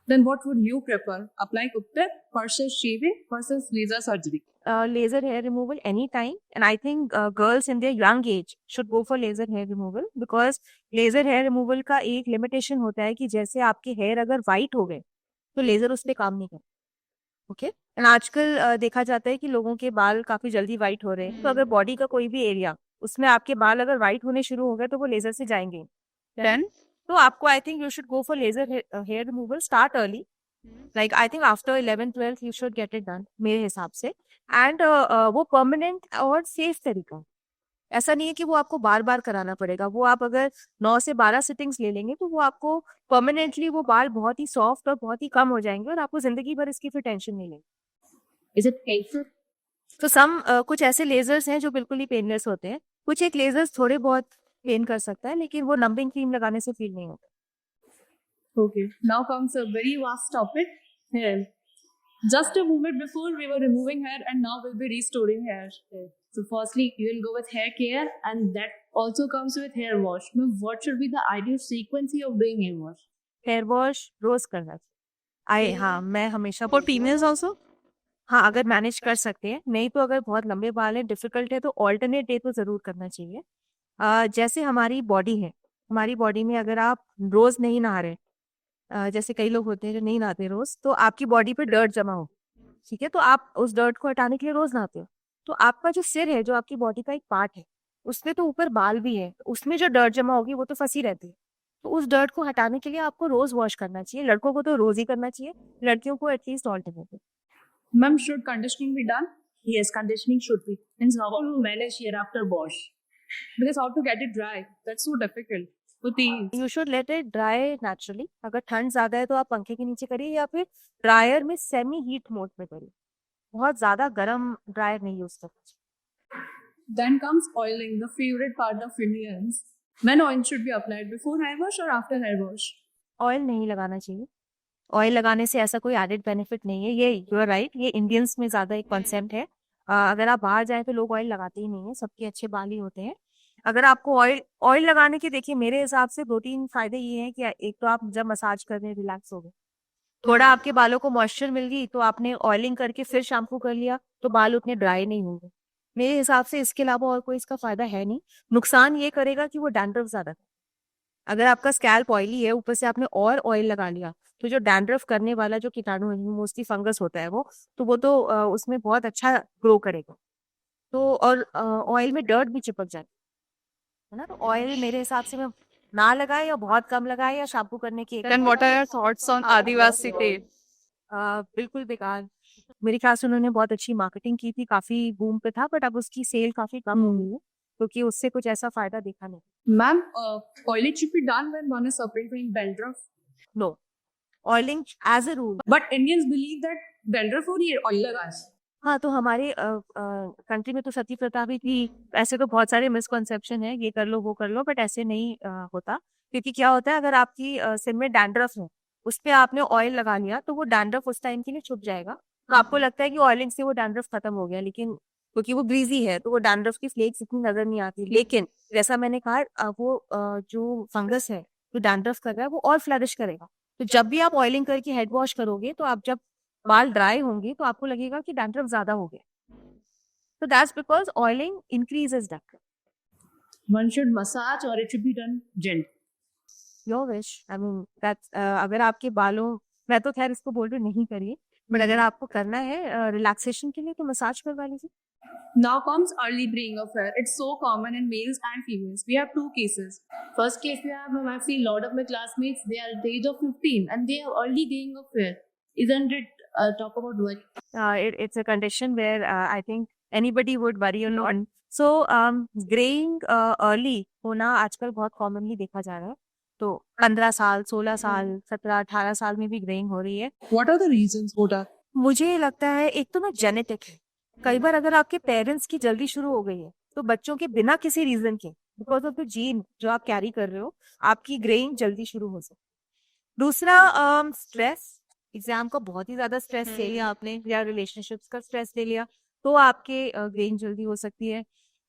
Then what would you prefer? Applying Uptep versus shaving versus laser surgery? laser hair removal anytime, and I think girls in their young age should go for laser hair removal, because laser hair removal का एक limitation होता है कि जैसे आपके hair अगर white हो गए तो लेजर उस पे काम नहीं करता। ओके, एंड आजकल देखा जाता है कि लोगों के बाल काफी जल्दी वाइट हो रहे हैं, तो अगर बॉडी का कोई भी एरिया उसमें आपके बाल अगर वाइट होने शुरू हो गए तो वो लेजर से जाएंगे। देन तो आपको I think you should go for laser hair removal, start early, like I think after 11th-12th you should get it done मेरे हिसाब से। एंड वो परमानेंट और सेफ तरीका है। ऐसा नहीं है कि वो आपको बार बार कराना पड़ेगा। वो आप अगर 9 से 12 सिटिंग्स ले लेंगे तो वो आपको परमानेंटली वो बाल बहुत ही सॉफ्ट और बहुत ही कम हो जाएंगे, और आपको जिंदगी भर इसकी फिर टेंशन नहीं लेगी। Is it painful? तो कुछ ऐसे लेजर्स हैं जो बिल्कुल ही पेनलेस होते हैं। कुछ एक लेजर्स थोड़े बहुत पेन कर सकता है, लेकिन वो नंबिंग क्रीम लगाने से फील नहीं होता। Okay, now comes a very vast topic, hair. Just a moment before we were removing hair and now we'll be restoring hair. So firstly, you will go with hair care, and that also comes with hair wash. Now, what should be the ideal frequency of doing hair wash? Hair wash रोज करना चाहिए। हाँ, मैं हमेशा For females also? हाँ, अगर manage कर सकते हैं, नहीं तो अगर बहुत लंबे बाल हैं, डिफिकल्ट है, तो ऑल्टरनेट डे तो जरूर करना चाहिए। जैसे हमारी बॉडी है, हमारी बॉडी में अगर आप रोज नहीं नहा रहे, जैसे कई लोग होते हैं जो नहीं नहाते रोज, तो आपकी बॉडी पे डर्ट जमा हो, ठीक है, तो आप उस डर्ट को हटाने के लिए रोज नहाते हो। तो आपका जो सिर है, जो आपकी बॉडी का एक पार्ट है, उसमें तो ऊपर बाल भी है, उसमें जो डर्ट जमा होगी वो तो फंसी रहती है। तो उस डर्ट को हटाने के लिए आपको रोज वॉश करना चाहिए। लड़कों को तो रोज ही करना चाहिए, लड़कियों को at least alternate. Ma'am, should conditioning be done? Yes, conditioning should be. And how to manage hair after wash? Because how to get it dry? That's so difficult. With ease. You should let it dry naturally. अगर ठंड ज्यादा है तो आप पंखे के नीचे करिए, या फिर ड्रायर में सेमी हीट मोड में करिए। बहुत ज्यादा गर्म ड्रायर नहीं यूज करना। Then comes oiling, the favorite part of Indians. When oil should be applied, before hair wash or after hair wash? Oil नहीं लगाना चाहिए। ऑयल लगाने से ऐसा कोई एडेड बेनिफिट नहीं है। ये यू आर राइट, ये इंडियंस में ज्यादा एक कॉन्सेप्ट है। अगर आप बाहर जाएं तो लोग ऑयल लगाते ही नहीं है, सबके अच्छे बाल ही होते हैं। अगर आपको ऑयल लगाने के, देखिए मेरे हिसाब से 2-3 फायदे ये हैं कि एक तो आप जब मसाज कर रहे हैं रिलैक्स हो गए, थोड़ा आपके बालों को मॉइस्चर मिल गई, तो आपने ऑयलिंग करके फिर शैम्पू कर लिया तो बाल उतने ड्राई नहीं होंगे। मेरे हिसाब से इसके अलावा और कोई इसका फायदा है नहीं। नुकसान ये करेगा कि वो डैंड्रफ ज्यादा। अगर आपका स्कैल्प ऑयली है, ऊपर से आपने और ऑयल लगा लिया, तो जो डैंड्रफ करने वाला जो कीटाणु है, मोस्टली फंगस होता है वो तो उसमें बहुत अच्छा ग्रो करेगा। तो और ऑयल में डर्ट भी चिपक जाती है ना। तो ऑयल मेरे हिसाब से मैं ना लगाए, या बहुत कम लगाए, या शैम्पू करने की Then what are your thoughts on Adivasi Tail? बिल्कुल बेकार। मेरे ख्याल से उन्होंने बहुत अच्छी मार्केटिंग की थी, काफी बूम पे था, बट अब उसकी सेल काफी कम हो गई है, क्योंकि उससे कुछ ऐसा फायदा देखा नहीं। Ma'am, oiling should be done when one is suffering from dandruff. No, oiling as a rule. But Indians believe that dandruff और ये oil लगाए। हाँ, तो हमारे कंट्री में तो सती प्रथा भी थी। ऐसे तो बहुत सारे मिसकॉन्सेप्शन है, ये कर लो वो कर लो, बट ऐसे नहीं होता। क्योंकि क्या होता है, अगर आपकी सिर में डैंड्रफ है, उस पे आपने ऑयल लगा लिया, तो वो डैंड्रफ उस टाइम के लिए छुप जाएगा। तो आपको लगता है कि ऑयलिंग से वो डैंड्रफ खत्म हो गया, लेकिन क्योंकि वो ग्रीजी है तो वो डैंड्रफ की फ्लेक्स इतनी नजर नहीं आती। लेकिन जैसा मैंने कहा, जो फंगस है जो डैंड्रफ कर रहा है, वो और फ्लरिश करेगा। तो जब भी आप ऑयलिंग करके हेड वॉश करोगे, तो आप जब बाल ड्राई होंगे तो आपको लगेगा कि डैंड्रफ ज्यादा हो गया। तो that's because oiling increases dandruff. One should massage or it should be done gentle. Your wish. I mean that's, अगर आपके बालों, मैं तो खैर इसको बोल रही नहीं करिए, बट अगर आपको करना है रिलैक्सेशन के लिए तो मसाज करवा लीजिए। Now comes early graying of hair. It's so common in males and females. We have 2 cases. First case we have, I've seen a lot of my classmates, they are at the age of 15 and they have early graying of hair. Isn't it, talk about what? It's a condition where I think anybody would worry a lot. So graying early होना आजकल बहुत commonly देखा जा रहा है। तो 15 साल, 16 साल, 17, 18 साल में भी ग्रेइंग हो रही है। What are the reasons for that? मुझे लगता है एक तो ना जेनेटिक है। कई बार अगर आपके पेरेंट्स की जल्दी शुरू हो गई है, तो बच्चों के बिना किसी रीजन के, बिकॉज ऑफ द जीन जो आप कैरी कर रहे हो, आपकी ग्रेइंग जल्दी शुरू हो सकती। दूसरा स्ट्रेस, एग्जाम का बहुत ही ज्यादा स्ट्रेस ले लिया आपने, या रिलेशनशिप्स का स्ट्रेस ले लिया, तो आपके ग्रेइंग जल्दी हो सकती है।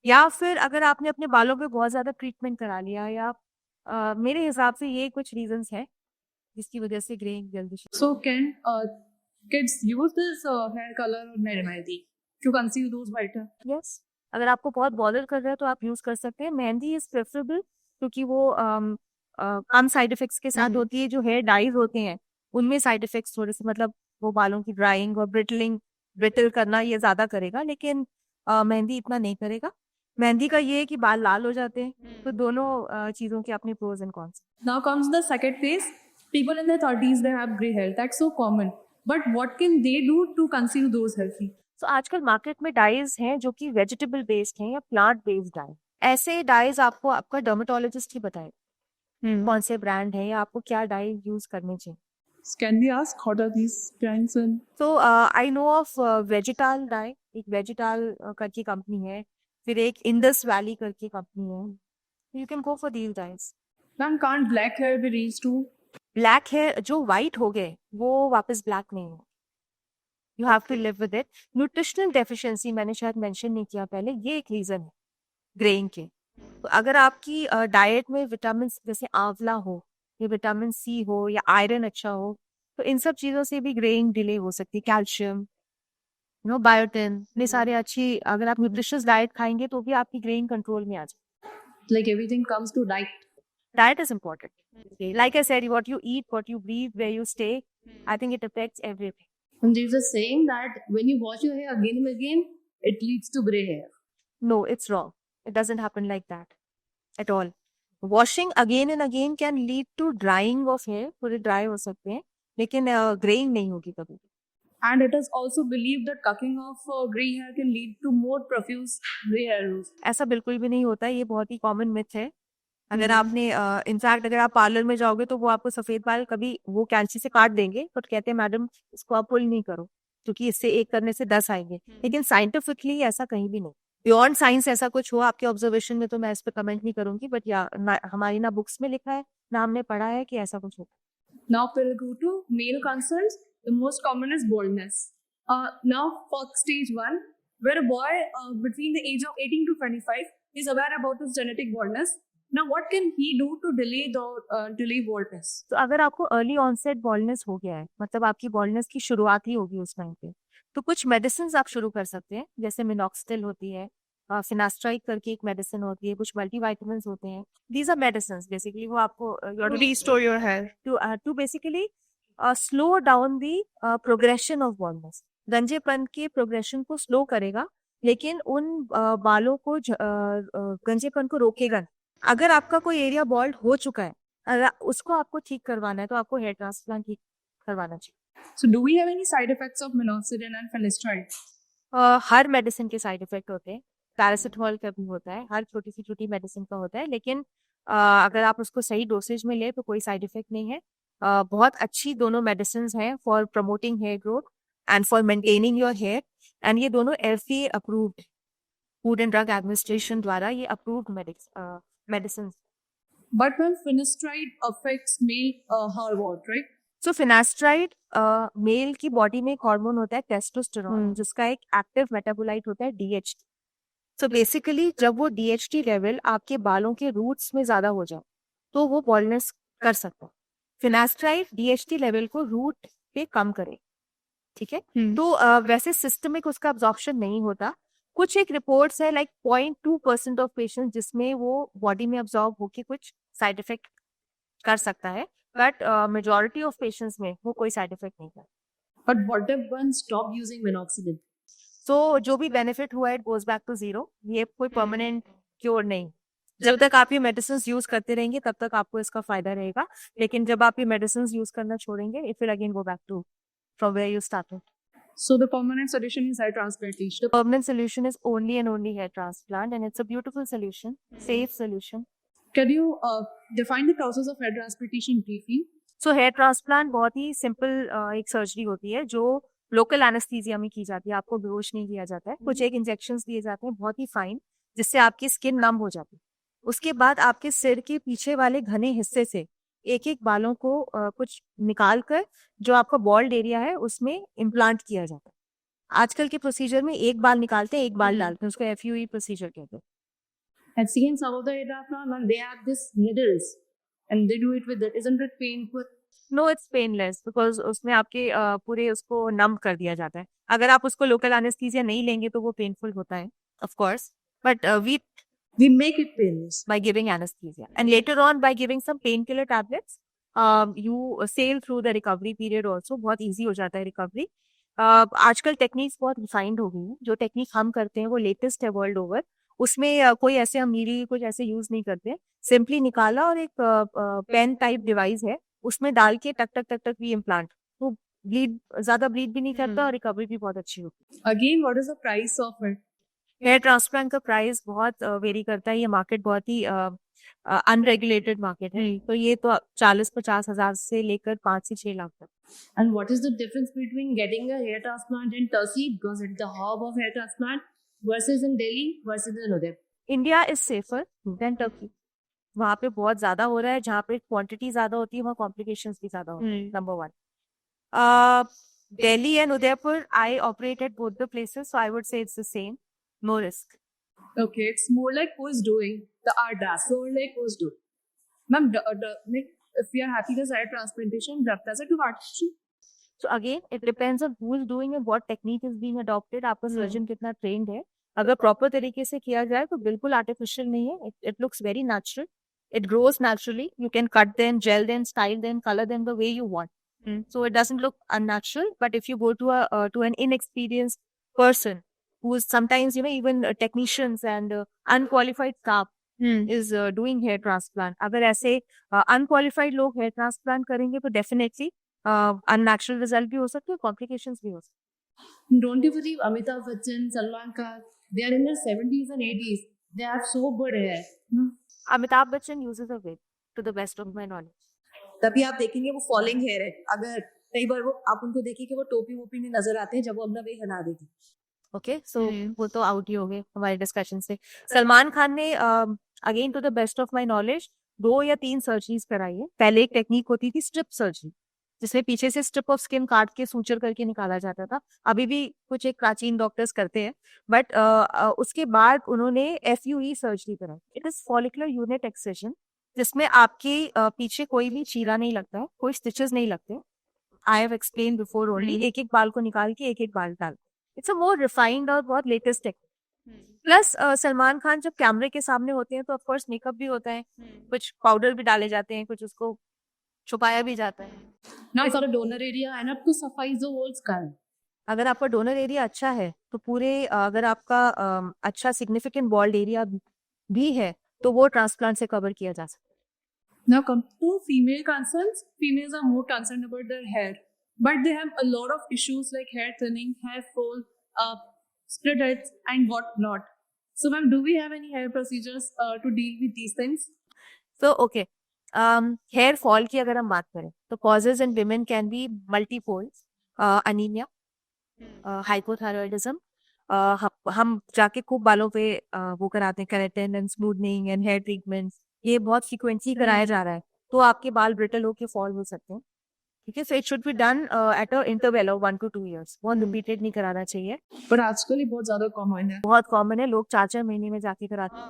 या फिर अगर आपने अपने बालों पे बहुत ज्यादा ट्रीटमेंट करा लिया, या मेरे हिसाब से ये कुछ रीजंस है जिसकी वजह से ग्रेइंग जल्दी शुरू। So can kids use this hair color or नहीं remedy? to conceal those whiter? Yes, अगर आपको बहुत बॉदर कर रहा है तो आप यूज कर सकते हैं। मेहंदी इज प्रेफरेबल क्योंकि वो कम साइड इफेक्ट्स के साथ होती है। जो हेयर डाइज होते हैं उनमें साइड इफेक्ट्स थोड़े से, मतलब वो बालों की ड्राइंग और ब्रिटल करना ये ज्यादा करेगा, लेकिन मेहंदी इतना नहीं करेगा। मेहंदी का ये है कि बाल लाल हो जाते हैं। तो दोनों चीजों के अपने pros and cons. Now comes the second phase. People in their 30s, they have gray hair. That's so common. But what can they do to conceal those healthy? तो आजकल मार्केट में डाइज हैं जो कि वेजिटेबल बेस्ड हैं या plant based die. ऐसे dies आपको आपका डर्मेटोलॉजिस्ट ही बताए कौन से ब्रांड है या आपको क्या डाई यूज करनी चाहिए। Can we ask what are these brands and तो I know of Vegetal dye, एक वेजिटाल करके कंपनी है, फिर एक इंडस वैली करके कंपनी है। You can go for these dyes. Ma'am, can't black hair be raised too? Black hair जो white हो गए वो वापस ब्लैक नहीं हो, you have to live with it. Nutritional deficiency मैंने शायद मेंशन नहीं किया पहले, ये एक रीजन है ग्रेइंग के। तो अगर आपकी डाइट में विटामिन जैसे आंवला हो या विटामिन सी हो या आयरन अच्छा हो, तो इन सब चीजों से भी ग्रेइंग डिले हो सकती है। कैल्शियम, बायोटिन, इतने सारे अच्छी, अगर आप न्यूट्रिशियस डाइट खाएंगे तो भी आपकी ग्रेइंग कंट्रोल में आ जाए। Like everything comes to diet. Diet is important. Like I said, what you eat, what you breathe, where you stay, I think it affects everything. And there's a saying that when you wash your hair again and again, it leads to gray hair. No, it's wrong. It doesn't happen like that at all. Washing again and again can lead to drying of hair, पूरे dry हो सकते हैं, लेकिन graying नहीं होगी कभी। And it is also believed that cutting off gray hair can lead to more profuse gray hairs. ऐसा बिल्कुल भी नहीं होता है, ये बहुत ही कॉमन मिथ है। अगर आपने इनफैक्ट अगर आप पार्लर में जाओगे तो वो आपको सफेद बाल कभी वो कैंची से काट देंगे, तो कहते हैं मैडम इसको आप पुल नहीं करो क्योंकि इससे एक करने से 10 आएंगे। लेकिन साइंटिफिकली ऐसा कहीं भी नहीं, बियॉन्ड साइंस ऐसा कुछ हो आपके ऑब्जर्वेशन में तो मैं इस पर कमेंट नहीं करूंगी, बट या हमारी ना बुक्स में लिखा है ना हमने पढ़ा है कि ऐसा कुछ होता है। Now we'll go to male concerns. The most common is baldness. Now for stage 1, where a boy between the age of 18 to 25 is aware about his genetic baldness. Now what can he do to delay baldness? तो अगर आपको early onset baldness हो गया है, मतलब आपकी baldness की शुरुआत ही होगी उस टाइम पे, तो कुछ मेडिसिन आप शुरू कर सकते हैं, जैसे मिनॉक्सिडिल होती है, फिनास्ट्राइड करके एक मेडिसिन होती है, कुछ मल्टीविटामिन्स होते हैं। दीज आर मेडिसिन बेसिकली, वो आपको restore your hair? To basically slow down the progression of baldness. गंजेपन के प्रोग्रेशन को स्लो करेगा, लेकिन उन बालों को गंजेपन को रोकेगा। अगर आपका कोई एरिया बॉल्ड हो चुका है, अगर उसको आपको ठीक करवाना है तो आपको हेयर ट्रांसप्लांट ठीक करवाना चाहिए। So do we have any side effects of minoxidil and finasteride? Her medicine के साइड इफेक्ट होते हैं, पैरासिटामोल का भी होता है, हर छोटी मेडिसिन का होता है, लेकिन अगर आप उसको सही डोसेज में ले तो कोई साइड इफेक्ट नहीं है। बहुत अच्छी दोनों मेडिसिन हैं for promoting hair growth and for maintaining your hair, and ये दोनों FDA approved, food and drug administration द्वारा ये approved medicine. But when finasteride affects male hormone, right? सो फिनास्ट्राइड मेल की बॉडी में एक हार्मोन होता है टेस्टोस्टेरोन, जिसका एक एक्टिव मेटाबोलाइट होता है DHT। सो बेसिकली जब वो DHT लेवल आपके बालों के रूट्स में ज्यादा हो जाए तो वो बॉल्डनेस कर सकता है। फिनास्ट्राइड DHT लेवल को रूट पे कम करे, ठीक है। तो वैसे सिस्टमिक उसका अब्जॉर्प्शन नहीं होता। कुछ एक रिपोर्ट्स है लाइक 0.2% ऑफ पेशेंट जिसमें वो बॉडी में अब्जॉर्ब होके कुछ साइड इफेक्ट कर सकता है, बट मेजॉरिटी ऑफ पेशेंट्स में वो कोई साइड इफेक्ट नहीं करता। But what if one stop using minoxidil? तो जो भी बेनिफिट हुआ it goes back to zero. ये कोई परमानेंट क्योर नहीं, जब तक आप ये मेडिसिन यूज करते रहेंगे तब तक आपको इसका फायदा रहेगा, लेकिन जब आप ये मेडिसिन यूज करना छोड़ेंगे it will again go back to from where you started. So the permanent solution is hair transplantation. The permanent solution is only and only hair transplant, and it's a beautiful solution, safe solution. Can you define the process of hair transplantation briefly? So here transplant बहुत ही simple एक surgery होती है जो local anaesthesia में की जाती है। आपको बेहोश नहीं किया जाता है, कुछ एक इंजेक्शंस दिए जाते हैं बहुत ही फाइन, जिससे आपकी स्किन नम हो जाती है। उसके बाद आपके सिर के पीछे वाले घने हिस्से से एक एक बालों को कुछ निकाल कर जो आपका बॉल्ड एरिया है उसमें इम्प्लांट किया जाता है। आजकल के प्रोसीजर में एक बाल निकालते हैं, एक बाल डालते हैं, उसको FUE प्रोसीजर कहते हैं। I've seen some of the hair transplant and they have this needles and they do it with it. Isn't it painful? No it's painless because उसमें आपके पूरे उसको नम कर दिया जाता है. अगर आप उसको लोकल एनेस्थीसिया नहीं लेंगे तो वो पेनफुल होता है of course, but We make it painless. by giving anesthesia and later on by giving some painkiller tablets, you sail through the recovery period also. बहुत easy हो जाता है recovery. आजकल टेक्निक्स बहुत रिफाइंड हो गई हैं. जो टेक्निक हम करते हैं वो लेटेस्ट है वर्ल्ड ओवर. उसमें कोई ऐसे हम नीडल कुछ ऐसे यूज नहीं करते. सिंपली निकाला और एक पेन टाइप डिवाइस है, उसमें डाल के टक टक टक टक भी इम्प्लांट, तो ज्यादा ब्लीड भी नहीं करता और रिकवरी भी बहुत अच्छी होती है. Again, what is the price of it? Hair transplant का प्राइस बहुत वेरी करता है. ये मार्केट बहुत ही अनरेगुलेटेड मार्केट है, तो ये तो 40-50 हजार से लेकर 5 से 6 लाख तक. And what is the difference between getting a hair transplant in Turkey, because it's the hub of hair transplant, versus in Delhi, versus in Udaipur? India is safer than Turkey. वहाँ पे बहुत ज्यादा हो रहा है. जहाँ पे क्वांटिटी ज्यादा होती है वहाँ कॉम्प्लिकेशंस भी ज्यादा होती है. Number 1. Delhi and Udaipur, I operate at both the places, so I would say it's the same. No risk. Okay, it's more like who's doing the ARDAS. So like who's doing. Ma'am, like, if we are happy with hair transplantation, does it do artistry? So again, it depends on who is doing and what technique is being adopted. आपका surgeon कितना trend है. अगर proper तरीके से किया जाए तो बिल्कुल आर्टिफिशियल नहीं है. It looks very natural. It grows naturally. You can cut them, gel them, style them, color them the way you want. So it doesn't look unnatural. But if you go to an inexperienced person who is sometimes, even technicians and unqualified staff is doing hair transplant. अगर ऐसे unqualified लोग hair transplant करेंगे तो definitely unnatural result भी हो सकते हैं, complications भी हो सकते हैं. Don't you believe Amitabh Bachchan, Salman Khan, they are in their 70s and 80s. They have so good hair. Amitabh Bachchan uses a wig to the best of my knowledge. तभी आप देखेंगे वो फॉलिंग हेयर है. अगर कई बार वो आप उनको देखिए कि वो टोपी वोपी में नजर आते हैं जब वो अपना वे हटा देती. ओके, सो वो तो आउट ही हो गए हमारे डिस्कशन से. सलमान खान ने again to the best of my knowledge 2 या 3 सर्जरीज कराई है. पहले एक टेक्निक होती थी स्ट्रिप सर्जरी, जिसमें पीछे से स्ट्रिप ऑफ स्किन काट के सूचर करके निकाला जाता था. अभी भी कुछ एक प्राचीन डॉक्टर्स करते हैं, बट उसके बाद उन्होंने FUE सर्जरी कराई. It is follicular unit excision, जिसमें आपके पीछे कोई भी चीरा नहीं लगता है, कोई स्टिचेस नहीं लगते. I have explain before only. एक एक बाल को निकाल के एक एक बाल डाल. इट्स अ मोर रिफाइंड और बहुत latest technique. Plus Salman Khan जब कैमरे के सामने होते हैं तो ऑफ कोर्स मेकअप भी होता है, कुछ पाउडर भी डाले जाते हैं, कुछ उसको छुपाया भी जाता है. Now it's not a donor area enough to suffice the whole skull. अगर आपका डोनर एरिया अच्छा है तो पूरे अगर आपका अच्छा सिग्निफिकेंट बॉल्ड एरिया भी है तो वो ट्रांसप्लांट से कवर किया जा सकता है. Now come to female concerns. Females are more concerned about their hair, but they have a lot of issues like hair thinning, hair fall, split ends, and what not. So, ma'am, do we have any hair procedures to deal with these things? तो okay, hair fall की अगर हम बात करें तो causes in women can be multiple. Anaemia, hypothyroidism. हम जाके खूब बालों पे वो कराते हैं keratin and smoothening and hair treatments. ये बहुत फ्रीक्वेंटली कराया जा रहा है, तो आपके बाल ब्रिटल होके फॉल हो सकते हैं. ठीक है, so it should be done at a interval of 1 to 2 years. बहुत रिपीटेड नहीं कराना चाहिए. But आजकल ये बहुत ज्यादा कॉमन है. बहुत कॉमन है, लोग 4-4 महीने में जाके कराते हैं.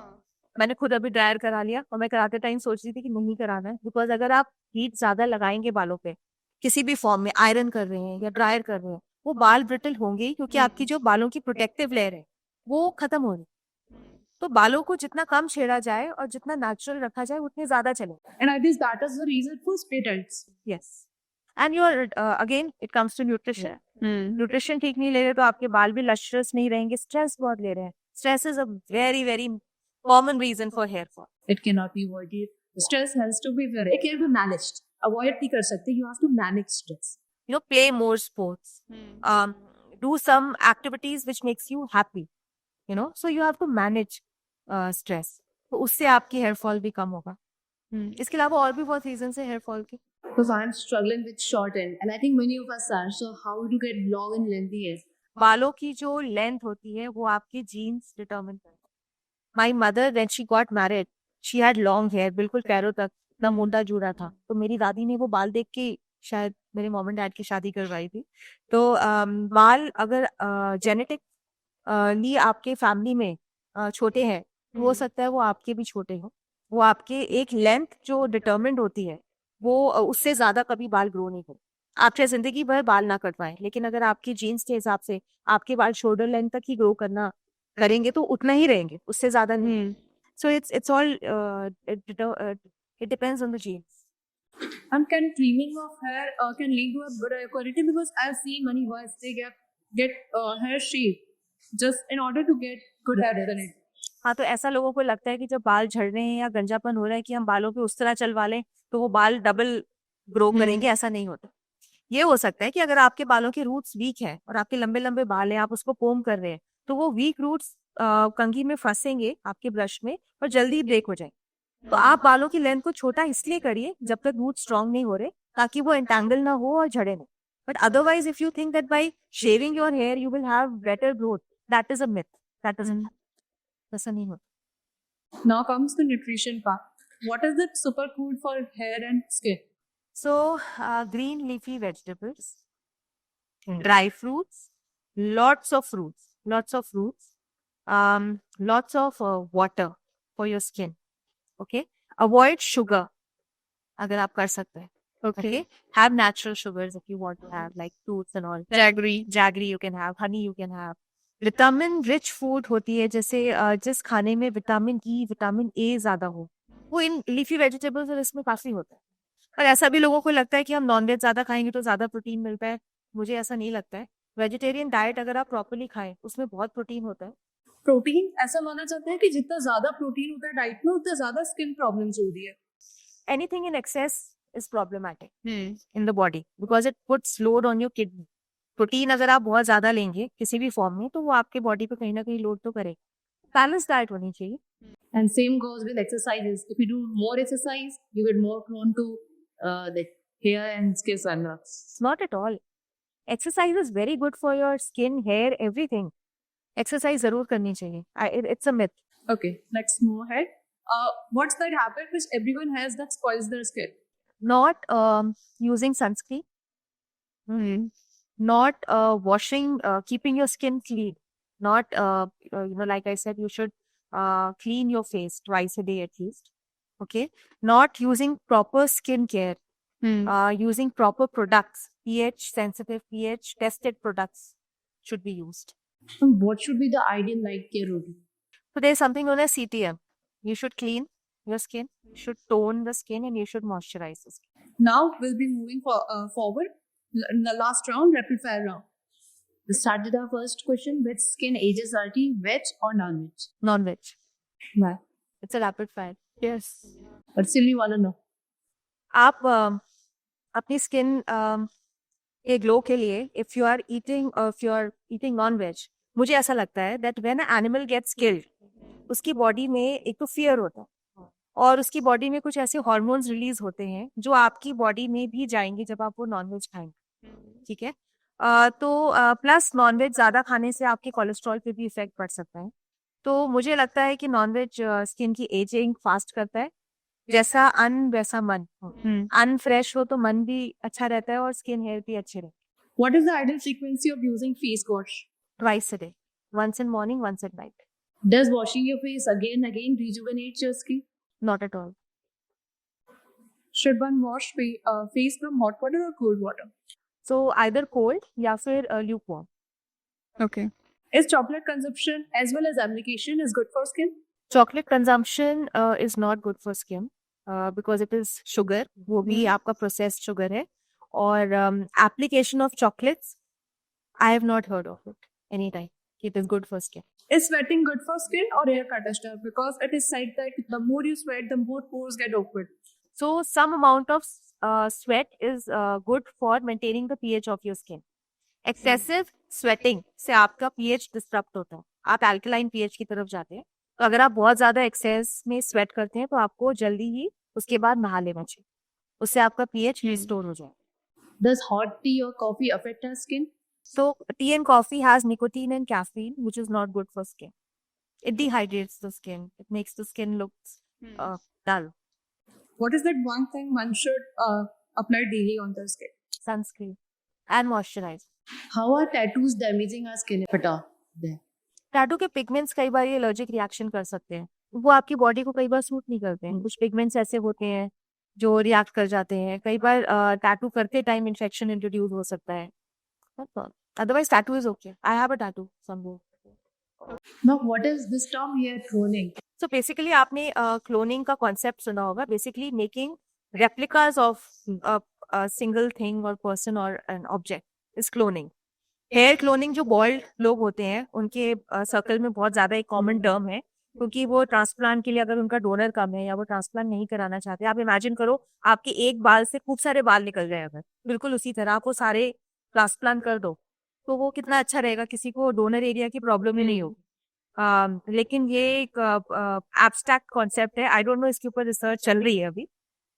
मैंने खुद अभी ड्रायर करा लिया और मैं कराते टाइम सोच रही थी कि नहीं कराना है, बिकॉज अगर आप हीट ज्यादा लगाएंगे बालों पे, किसी भी फॉर्म में आयरन कर रहे हैं या ड्रायर कर रहे हैं, वो बाल ब्रिटल होंगे ही, क्योंकि आपकी जो बालों की प्रोटेक्टिव लेयर है वो खत्म हो रही है. तो बालों को जितना कम छेड़ा जाए और जितना नेचुरल रखा जाए उतने ज्यादा चले. And I guess that is the reason for split ends. Yes, and your again it comes to nutrition. Nutrition ठीक नहीं ले रहे तो आपके बाल भी लश्रस नहीं रहेंगे. स्ट्रेस बहुत ले रहे हैं. Stress is a very very common reason for hair fall. It cannot be avoided. Stress has to be very. It can be managed. Avoid नहीं कर सकते. You have to manage stress. You know, play more sports. Do some activities which makes you happy. So you have to manage stress. तो उससे आपकी hair fall भी कम होगा. इसके अलावा और भी बहुत रीजन है हेयर फॉल के. Because I'm struggling with short end, and I think many of us are. So how to get long and lengthy hair? बालों की जो लेंथ होती है वो आपके जीन्स डिटरमिन करते हैं. My mother when she got married she had long hair, बिल्कुल पैरों तक, ना मुंडा जुड़ा था. तो मेरी दादी ने वो बाल देख के शायद मेरे मॉम एंड डैड की शादी करवाई थी. तो बाल अगर जेनेटिक ली आपके फैमिली में छोटे हैं, हो सकता है वो आपके भी छोटे हो. वो आपके एक लेंथ जो डिटरमिन्ड होती है उससे ज्यादा कभी बाल ग्रो नहीं करे। आप चाहे जिंदगी भर बाल ना कटवाएं, लेकिन अगर आपकी जीन्स के हिसाब से आपके बाल शोल्डर लेंथ तक ही ग्रो करना करेंगे तो उतना ही रहेंगे, उससे ज्यादा नहीं। So it's all it depends on the genes. And can trimming of hair can lead to a good hair quality? Because I've seen many boys they get hair shaved just in order to get good hair quality. हाँ, तो ऐसा लोगों को लगता है कि जब बाल झड़ रहे हैं या गंजापन हो रहा है कि हम बालों पे उस तरह चलवा लें तो वो बाल डबल ग्रो करेंगे, ऐसा नहीं होता। ये हो सकता है कि अगर आपके बालों के रूट्स वीक हैं और आपके लंबे लंबे बाल हैं, आप उसको कोम कर रहे हैं, तो वो वीक रूट्स कंघी में फंसेंगे आपके ब्रश में और जल्दी ब्रेक हो जाएंगे। तो आप बालों की लेंथ को छोटा इसलिए करिए जब तक रूट स्ट्रांग नहीं हो रहे, ताकि वो एंटेंगल ना हो और झड़े नहीं। But otherwise if you think that by shaving your hair you will have better growth, that is a myth. That is ऐसा नहीं होता। Now comes the nutrition part. What is the superfood for hair and skin? So green leafy vegetables, dry fruits, lots of fruits, lots of water for your skin. Okay, avoid sugar अगर आप कर सकते हैं। Okay, have natural sugars if you want to have, like fruits and all. Jaggery you can have, honey you can have. Vitamin rich food होती है, जैसे जिस खाने में विटामिन ई विटामिन ए ज्यादा हो, वो इन लीफी वेजिटेबल्स और इसमें काफी होता है। पर ऐसा भी लोगों को लगता है कि हम नॉनवेज ज्यादा खाएंगे तो ज्यादा प्रोटीन मिलता है। मुझे ऐसा नहीं लगता है। वेजिटेरियन डाइट अगर आप प्रॉपर्ली खाएं उसमें बहुत प्रोटीन होता है। प्रोटीन ऐसा माना जाता है कि जितना ज्यादा प्रोटीन होता है डाइट में उतना ज्यादा स्किन प्रॉब्लम्स हो रही है। Anything in excess is problematic in the body because it puts load on your kidney. Protein अगर आप बहुत ज्यादा लेंगे किसी भी फॉर्म में तो वो आपके बॉडी पे कहीं ना कहीं लोड तो करेगा। बैलेंस डाइट होनी चाहिए। And same goes with exercises. If you do more exercise, you get more prone to the hair and skin sunburns. Not at all. Exercise is very good for your skin, hair, everything. Exercise जरूर करनी चाहिए. It's a myth. Okay, let's move ahead. What's that habit which everyone has that spoils their skin? Not using sunscreen. Not washing, keeping your skin clean. Not, like I said, you should clean your face twice a day at least. Okay. Not using proper skin care. Using proper products, pH sensitive, pH tested products should be used. And what should be the ideal light care routine? So there's something known as CTM. You should clean your skin, you should tone the skin, and you should moisturize the skin. Now we'll be moving forward in the last round, rapid fire round. We started our first question with skin ageability, veg or non-veg? Non-veg. Why? It's a rapid fire. Yes. But still we want to know. आप अपनी skin के glow के लिए if you are eating non veg, मुझे ऐसा लगता है that when a animal gets killed उसकी बॉडी में एक तो फियर होता है और उसकी बॉडी में कुछ ऐसे हार्मोन्स रिलीज होते हैं जो आपकी बॉडी में भी जाएंगे जब आप वो नॉनवेज खाएंगे। ठीक है। तो प्लस नॉनवेज ज्यादा खाने से आपके कोलेस्ट्रॉल पे भी इफेक्ट पड़ सकता है। तो मुझे लगता है कि नॉनवेज स्किन की एजिंग फास्ट करता है। जैसा अन्न वैसा मन। अन्न फ्रेश हो तो मन भी अच्छा रहता है और स्किन हेयर भी अच्छे रहते हैं। What is the ideal frequency of using face wash? Twice a day, once in morning, once at night. Does washing your face again rejuvenate your skin? Not at all. Should one wash face from hot water or cold water? So either cold या फिर lukewarm. Okay. Is chocolate consumption as well as application is good for skin? Chocolate consumption is not good for skin because it is sugar. वो भी आपका processed sugar है। और application of chocolates, I have not heard of it any time. It is good for skin. Is sweating good for skin or hair conditioner? Because it is said that the more you sweat, the more pores get opened. So some amount of sweat is good for maintaining the pH of your skin. Excessive sweating से आपका pH disrupt होता है, आप alkaline pH की तरफ जाते हैं। तो अगर आप बहुत ज्यादा एक्सेस में स्वेट करते हैं तो आपको जल्दी ही उसके बाद नहा लेना चाहिए, उससे आपका pH रिस्टोर हो जाए। Does hot tea or coffee affect our skin? So tea and coffee has nicotine and caffeine, which is not good for skin. It dehydrates the skin. It makes the skin look dull. What is that one thing one should apply daily on the skin? Sunscreen and moisturizer. How are tattoos damaging our skin if at all? There. Tattoo के pigments कई बार ये allergic reaction कर सकते हैं, वो आपकी body को कई बार सूट नहीं करते हैं। कुछ पिगमेंट्स ऐसे होते हैं जो रिएक्ट कर जाते हैं। कई बार टैटू करते टाइम इन्फेक्शन इंट्रोड्यूस हो सकता है। Otherwise tattoo is okay. I have a tattoo somewhere. Now, what is this term here, cloning? So basically आपने क्लोनिंग का कॉन्सेप्ट सुना होगा। Basically making replicas of single thing और पर्सन और an object is cloning. Hair cloning जो bald लोग होते हैं उनके सर्कल में बहुत ज़्यादा एक कॉमन टर्म है, क्योंकि वो ट्रांसप्लांट के लिए अगर उनका डोनर कम है या वो ट्रांसप्लांट नहीं कराना चाहते, आप इमेजिन करो आपके एक बाल से खूब सारे बाल निकल गए, अगर बिल्कुल उसी तरह आप वो सारे ट्रांसप्लांट कर दो तो वो कितना अच्छा रहेगा, किसी को डोनर एरिया की प्रॉब्लम ही नहीं होगी। लेकिन ये एक एब्स्ट्रैक्ट कॉन्सेप्ट है। आई डोंट नो इसके ऊपर रिसर्च चल रही है, अभी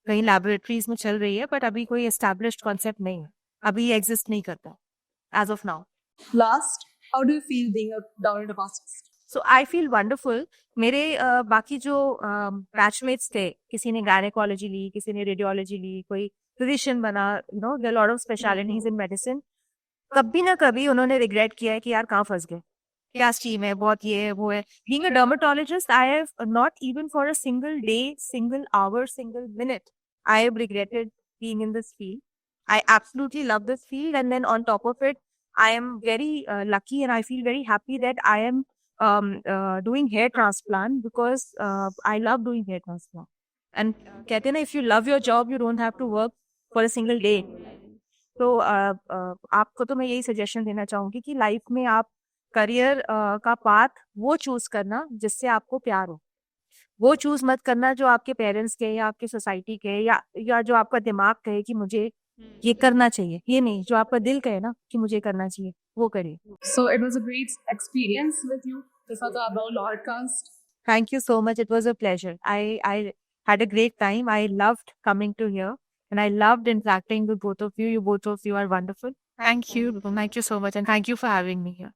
कहीं लैबोरेटरीज में चल रही है, बट अभी कोई एस्टैब्लिश्ड कॉन्सेप्ट नहीं है, अभी ये एग्जिस्ट नहीं करता as of now. Last, how do you feel being a dermatologist? So I feel wonderful. मेरे बाकी जो बैचमेट्स थे, किसी ने गायनेकोलॉजी ली, किसी ने रेडियोलॉजी ली, कोई फिजिशियन बना, you know there lot of specialities in medicine. कभी ना कभी उन्होंने रिग्रेट किया है कि यार कहाँ फंस गए, क्या स्ट्रीम है, बहुत ये है वो है। Being a dermatologist, I have not even for a single day, single hour, single minute I have regretted being in this field. I absolutely love this field, and then on top of it, I am very lucky, and I feel very happy that I am doing hair transplant because I love doing hair transplant. And कहते हैं ना, if you love your job, you don't have to work for a single day. तो आपको तो मैं यही suggestion देना चाहूंगी कि लाइफ में आप करियर का पाथ वो चूज करना जिससे आपको प्यार हो। वो चूज मत करना जो आपके पेरेंट्स के या आपके सोसाइटी के या जो आपका दिमाग कहे कि मुझे ये करना चाहिए। ये नहीं, जो आपका दिल कहे ना कि मुझे करना चाहिए, वो करिए। So it was a great experience with you. This was our podcast. Thank you so much. It was a pleasure. I had a great time. I loved coming to here, and I loved interacting with both of you. You both of you are wonderful. Thank you. Thank you so much, and thank you for having me here.